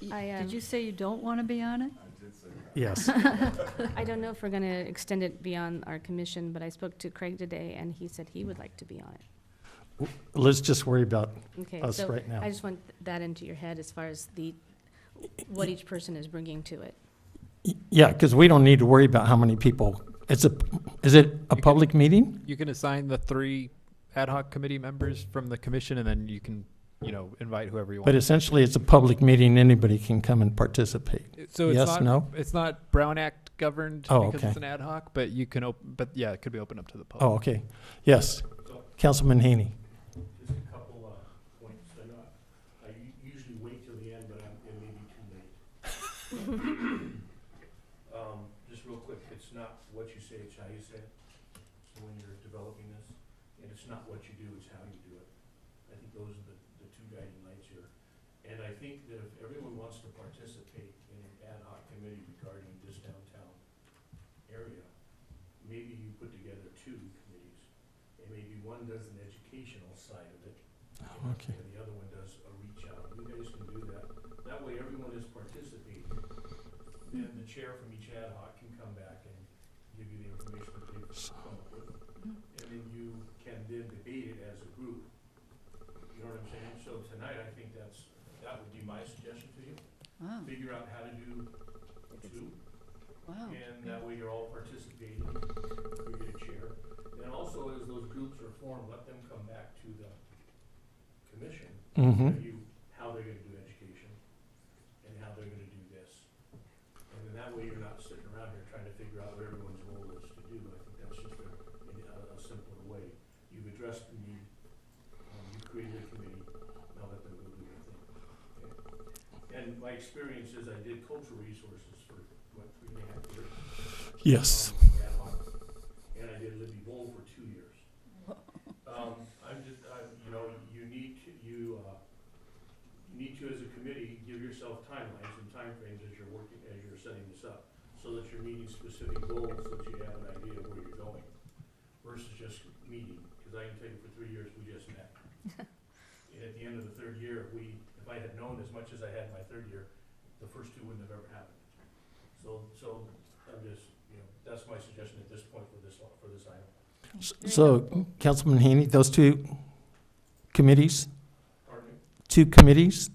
Did you say you don't want to be on it? Yes. I don't know if we're going to extend it beyond our commission, but I spoke to Craig today, and he said he would like to be on it. Let's just worry about Okay, us so right now. I just want that into your head as far as what each person is bringing to it. Yeah, because we don't need to worry about how many people. Is it a public meeting? You can assign the 3 ad hoc committee members from the commission, and then you can, invite whoever you want. But essentially, it's a public meeting. Anybody can come and participate. So Yes, no? It's not Brown Act governed Oh, because okay. it's an ad hoc, but you can but yeah, it could be open up to the public. Oh, okay. Yes. Councilman Haney. Just a couple points. I know I usually wait till the end, but it may be too late. Just real quick, it's not what you say, it's how you say it. So when you're developing this, and it's not what you do, it's how you do it. I think those are the 2 guiding lights here. And I think that if everyone wants to participate in an ad hoc committee regarding this downtown area, maybe you put together 2 committees. And maybe one does an educational side of it. Okay. And the other one does a reach out. You guys can do that. That way everyone is participating. Then the chair from each ad hoc can come back and give you the information that they've come up with. And then you can then debate it as a group. You know what I'm saying? So tonight, I think that would be my suggestion to you. Wow, Figure out how to do 2. wow. And that way you're all participating, you get a chair. And also, as those groups are formed, let them come back to the commission, Mm-hmm. tell you how they're gonna do education, and how they're gonna do this. And then that way you're not sitting around here trying to figure out what everyone's role is to do. I think that's just a simpler way. You've addressed the need, you've created a committee, now let them go do their thing. Okay? And my experience is I did cultural resources for, 3.5 years? Yes. And I did Libby Bowl for 2 years. You need to, as a committee, give yourself timelines and timeframes as you're working, as you're setting this up, so that you're meeting specific goals, so that you have an idea of where you're going, versus just meeting, because I can tell you for 3 years, we just met. And at the end of the third year, if I had known as much as I had my third year, the first two wouldn't have ever happened. So I'm just, that's my suggestion at this point for this item. So, Councilman Haney, those two committees, Pardon me? 2 committees,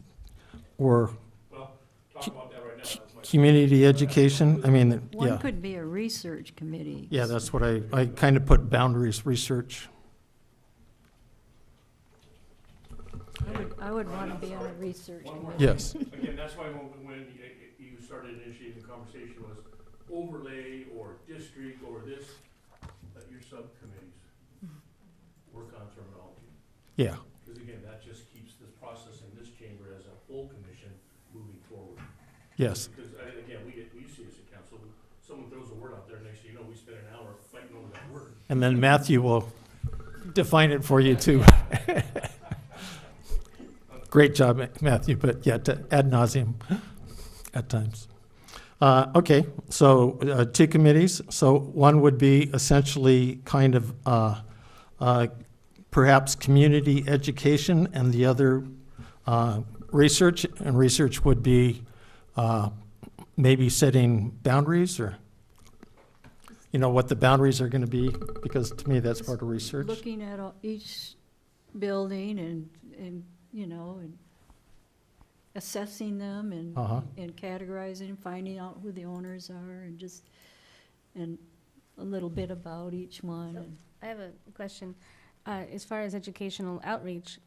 or Well, talk about that right now. That's my community education, I mean, One yeah. could be a research committee. Yeah, that's what I kind of put boundaries, research. I would want to be on a research One more committee. Yes. Again, that's why when you started initiating the conversation was overlay or district or this, let your subcommittees work on terminology. Yeah, Because again, that just keeps this process in this chamber as a full commission moving forward. yes. Because again, we see this at council, someone throws a word out there, next thing you know, we spend an hour fighting over that word. And then Matthew will define it for you too. Great job, Matthew, but yeah, ad nauseum at times. Okay, so 2 committees. So one would be essentially kind of perhaps community education, and the other research. And research would be maybe setting boundaries, or what the boundaries are going to be, because to me that's part of research. Looking at each building and assessing them Uh-huh. and categorizing, finding out who the owners are, and a little bit about each one. and- I have a question. As far as educational outreach,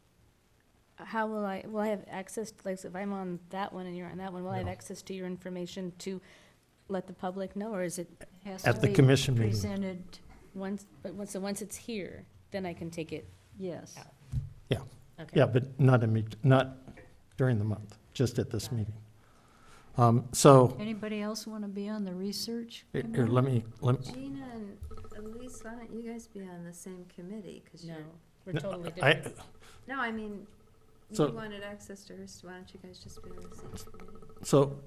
how will I have access, like, if I'm on that one and you're on that one, will I have No. access to your information to let the public know, or is it Has At to the be commission meeting. Presented, so once it's here, then I can take it? yes. Yeah. Okay. Yeah, but not during the month, just at this meeting. So, Anybody else want to be on the research here, committee? let me, Gina and Elise, why don't you guys be on the same committee? 'Cause No, you're, we're No, totally I- different. no, I mean, So- you wanted access to hers, why don't you guys just be on the same committee? so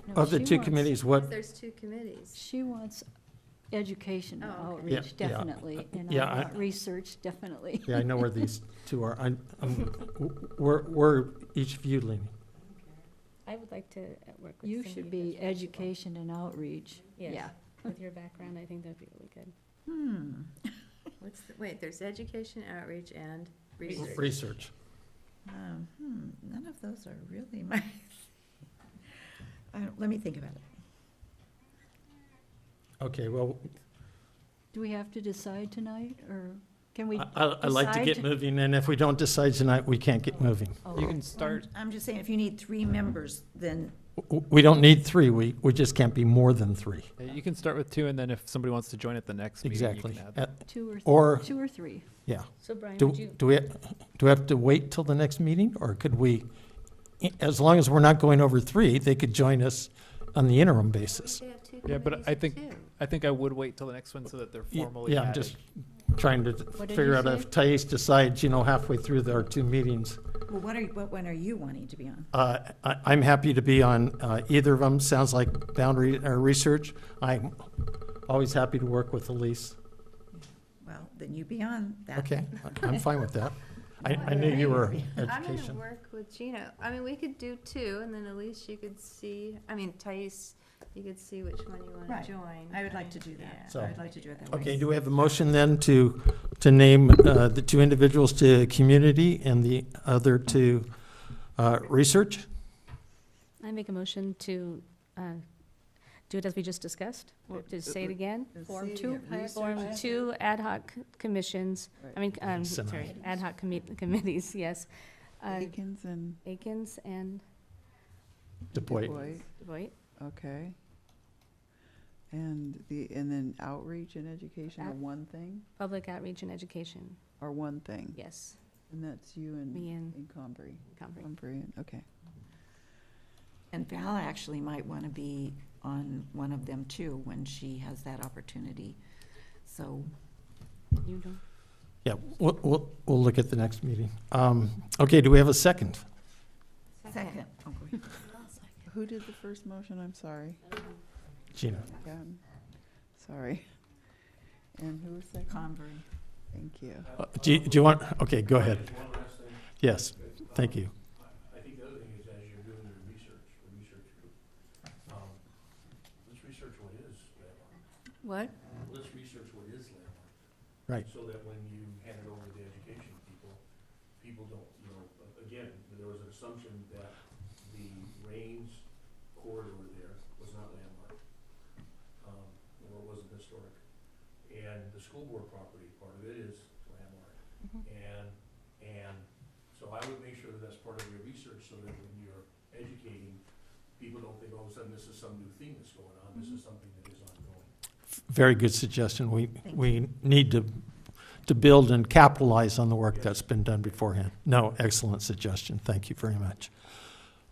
No, of the she 2 wants- committees, what, There's 2 committees. She wants education and Oh, okay. outreach, Yeah, yeah. definitely, and Yeah, I I- want research, definitely. yeah, I know where these 2 are. Where each of you leaning? I would like to work with You Cindy should if be that's possible. education and outreach. Yes. Yeah. With your background, I think that'd be really good. Wait, there's education, outreach, and research. Research. None of those are really my, let me think about it. Okay, well, Do we have to decide tonight, or can we I'd like to get decide? moving, and if we don't decide tonight, we can't get moving. Oh, You can start, I'm just saying, if you need 3 members, then, We don't need 3, we just can't be more than 3. you can start with 2, and then if somebody wants to join at the next meeting, you Exactly. can add them. Or, 2 or 3? yeah. So Brian, Do would you, do we have to wait till the next meeting, or could we, as long as we're not going over 3, they could join us on the interim basis? They have 2 Yeah, but committees I of think- 2. I think I would wait till the next one so that they're formally Yeah, I'm added. just trying to What did figure you out say? if Thais decides, halfway through our 2 meetings. well, what one are you wanting to be on? I'm happy to be on either of them. Sounds like boundary or research. I'm always happy to work with Elise. Well, then you be on that. Okay, I'm fine with that. I knew you were I'm gonna education. work with Gina. I mean, we could do 2, and then Elise, you could see, Thais, you could see which one you wanna Right. join. I would like to do that. So- I'd like to do it that way. Okay, do we have a motion then to name the 2 individuals to community and the other to research? I make a motion to do it as we just discussed? To say it again? Form 2? Form 2 ad hoc commissions, Semi. ad hoc committees, yes. Akins and Akins and DuPois. Voight. Okay. And then outreach and education are one thing, Public outreach and education, or one thing? yes. And that's you and Me and Combry. Convery. Combry, okay. And Val actually might want to be on one of them too, when she has that opportunity. So, You don't? Yeah, we'll look at the next meeting. Okay, do we have a second? second. Oh, go ahead. Who did the first motion? I'm sorry. Gina? Yeah, sorry. And who was second? Convery. Thank you. Do you want, okay, go ahead. Just one last thing. Yes, thank you. I think the other thing is, as you're doing your research, the research group, let's research what is landmark. What? Let's research what is landmark. Right. So that when you hand it over to the education people, people don't, again, there was an assumption that the Rains corridor there was not landmark, or it wasn't historic. And the school board property, part of it is landmark. And so I would make sure that that's part of your research, so that when you're educating, people don't think all of a sudden this is some new thing that's going on. This is something that is ongoing. Very good suggestion. We need to build and capitalize on the work that's been done beforehand. No, excellent suggestion. Thank you very much.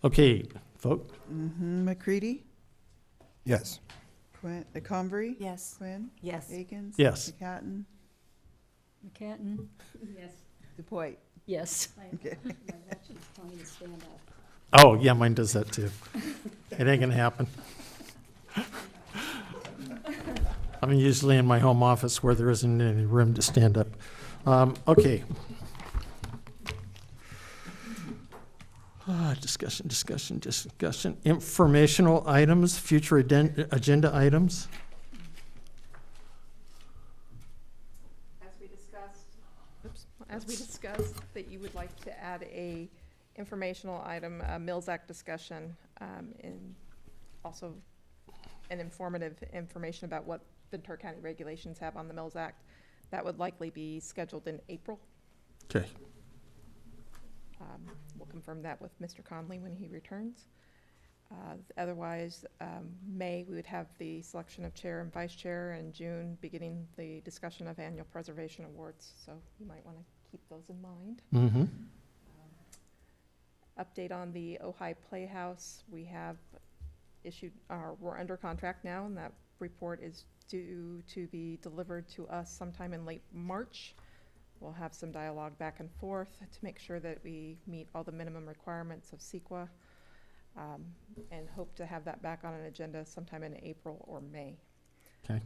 Okay, vote? McCready? Yes. Convery? Yes. Quinn? Yes. Akins? Yes. McCatton? McCatton? Yes. DePoit? Yes. Okay. Oh, yeah, mine does that too. It ain't gonna happen. I'm usually in my home office where there isn't any room to stand up. Okay. Discussion. Informational items, future agenda items. As we discussed, that you would like to add a informational item, a Mills Act discussion, and also an informative information about what Ventura County regulations have on the Mills Act. That would likely be scheduled in April. Okay. We'll confirm that with Mr. Conley when he returns. Otherwise, May, we would have the selection of chair and vice chair, and June, beginning the discussion of annual preservation awards. So you might want to keep those in mind. Mm-hmm. Update on the Ojai Playhouse. We have issued, we're under contract now, and that report is due to be delivered to us sometime in late March. We'll have some dialogue back and forth to make sure that we meet all the minimum requirements of CEQA, and hope to have that back on an agenda sometime in April or May. Okay.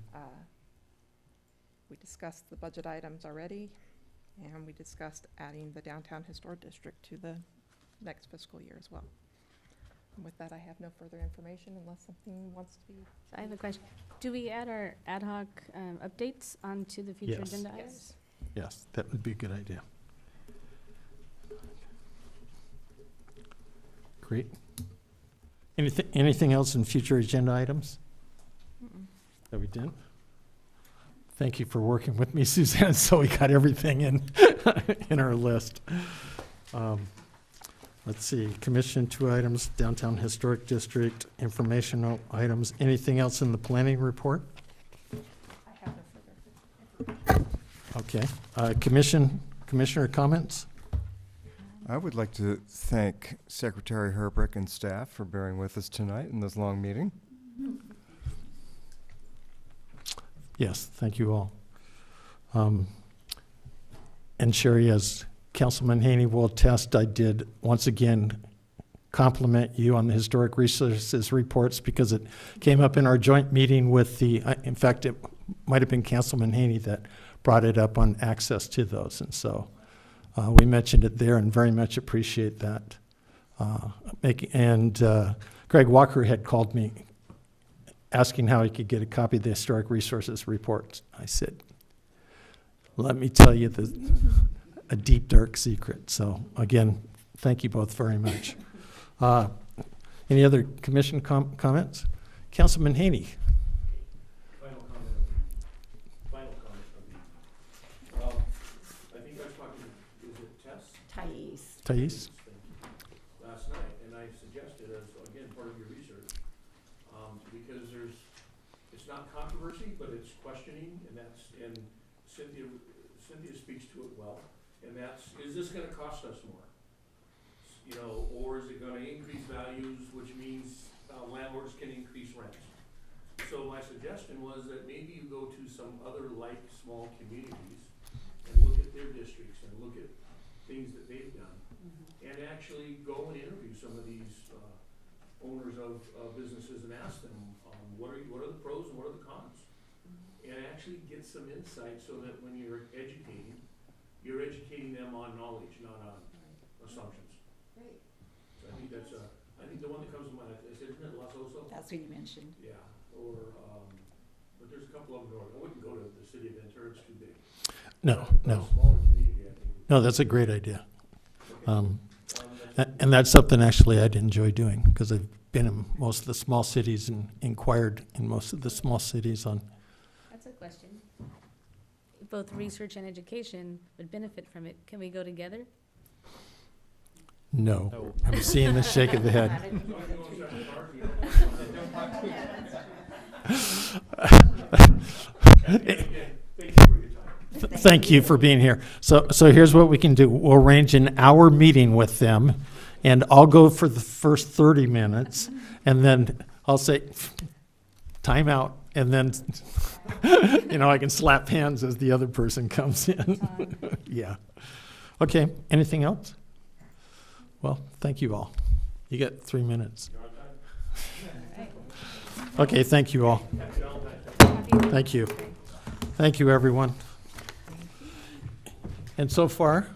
We discussed the budget items already, and we discussed adding the Downtown Historic District to the next fiscal year as well. And with that, I have no further information unless something wants to be. I have a question. Do we add our ad hoc updates onto the future Yes. agenda Yes. items? Yes, that would be a good idea. Great. Anything else in future agenda items that we didn't? Thank you for working with me, Suzanne, so we got everything in our list. Let's see, commission 2 items, Downtown Historic District, informational items. Anything else in the planning report? I have no further. Okay. Commissioner comments? I would like to thank Secretary Herbrick and staff for bearing with us tonight in this long meeting. Yes, thank you all. And Sherry, as Councilman Haney will attest, I did once again compliment you on the historic resources reports, because it came up in our joint meeting with the, in fact, it might have been Councilman Haney that brought it up on access to those. And so we mentioned it there and very much appreciate that. Greg Walker had called me asking how he could get a copy of the historic resources report. I said, let me tell you a deep, dark secret. So again, thank you both very much. Any other commission comments? Councilman Haney. Final comment of the, I think I was talking, is it Tess? Thais. Thais? Last night, and I suggested as, again, part of your research, because it's not controversy, but it's questioning, and Cynthia speaks to it well, and is this gonna cost us more? Or is it gonna increase values, which means landlords can increase rents? So my suggestion was that maybe you go to some other small communities and look at their districts and look at things that they've done, and actually go and interview some of these owners of businesses and ask them, what are the pros and what are the cons? And actually get some insight so that when you're educating them on knowledge, not on assumptions. Great. So I think I think the one that comes to mind, I said, isn't it Las Oso? That's what you mentioned. Yeah, or, but there's a couple of them north. I wouldn't go to the city of Ventura, it's too big. No, But no. a smaller community, I think. No, that's a great idea. Okay. And that's something actually I'd enjoy doing, because I've been in most of the small cities and inquired in most of the small cities on, That's a question. Both research and education would benefit from it. Can we go together? no. No. I'm seeing the shake of the head. Thank you for being here. So here's what we can do. We'll arrange an hour meeting with them, and I'll go for the first 30 minutes, and then I'll say, time out, and then, I can slap hands as the other person comes in. Yeah. Okay, anything else? Well, thank you all. You got 3 minutes. Okay, thank you all. Thank you. Thank you, everyone. And so far,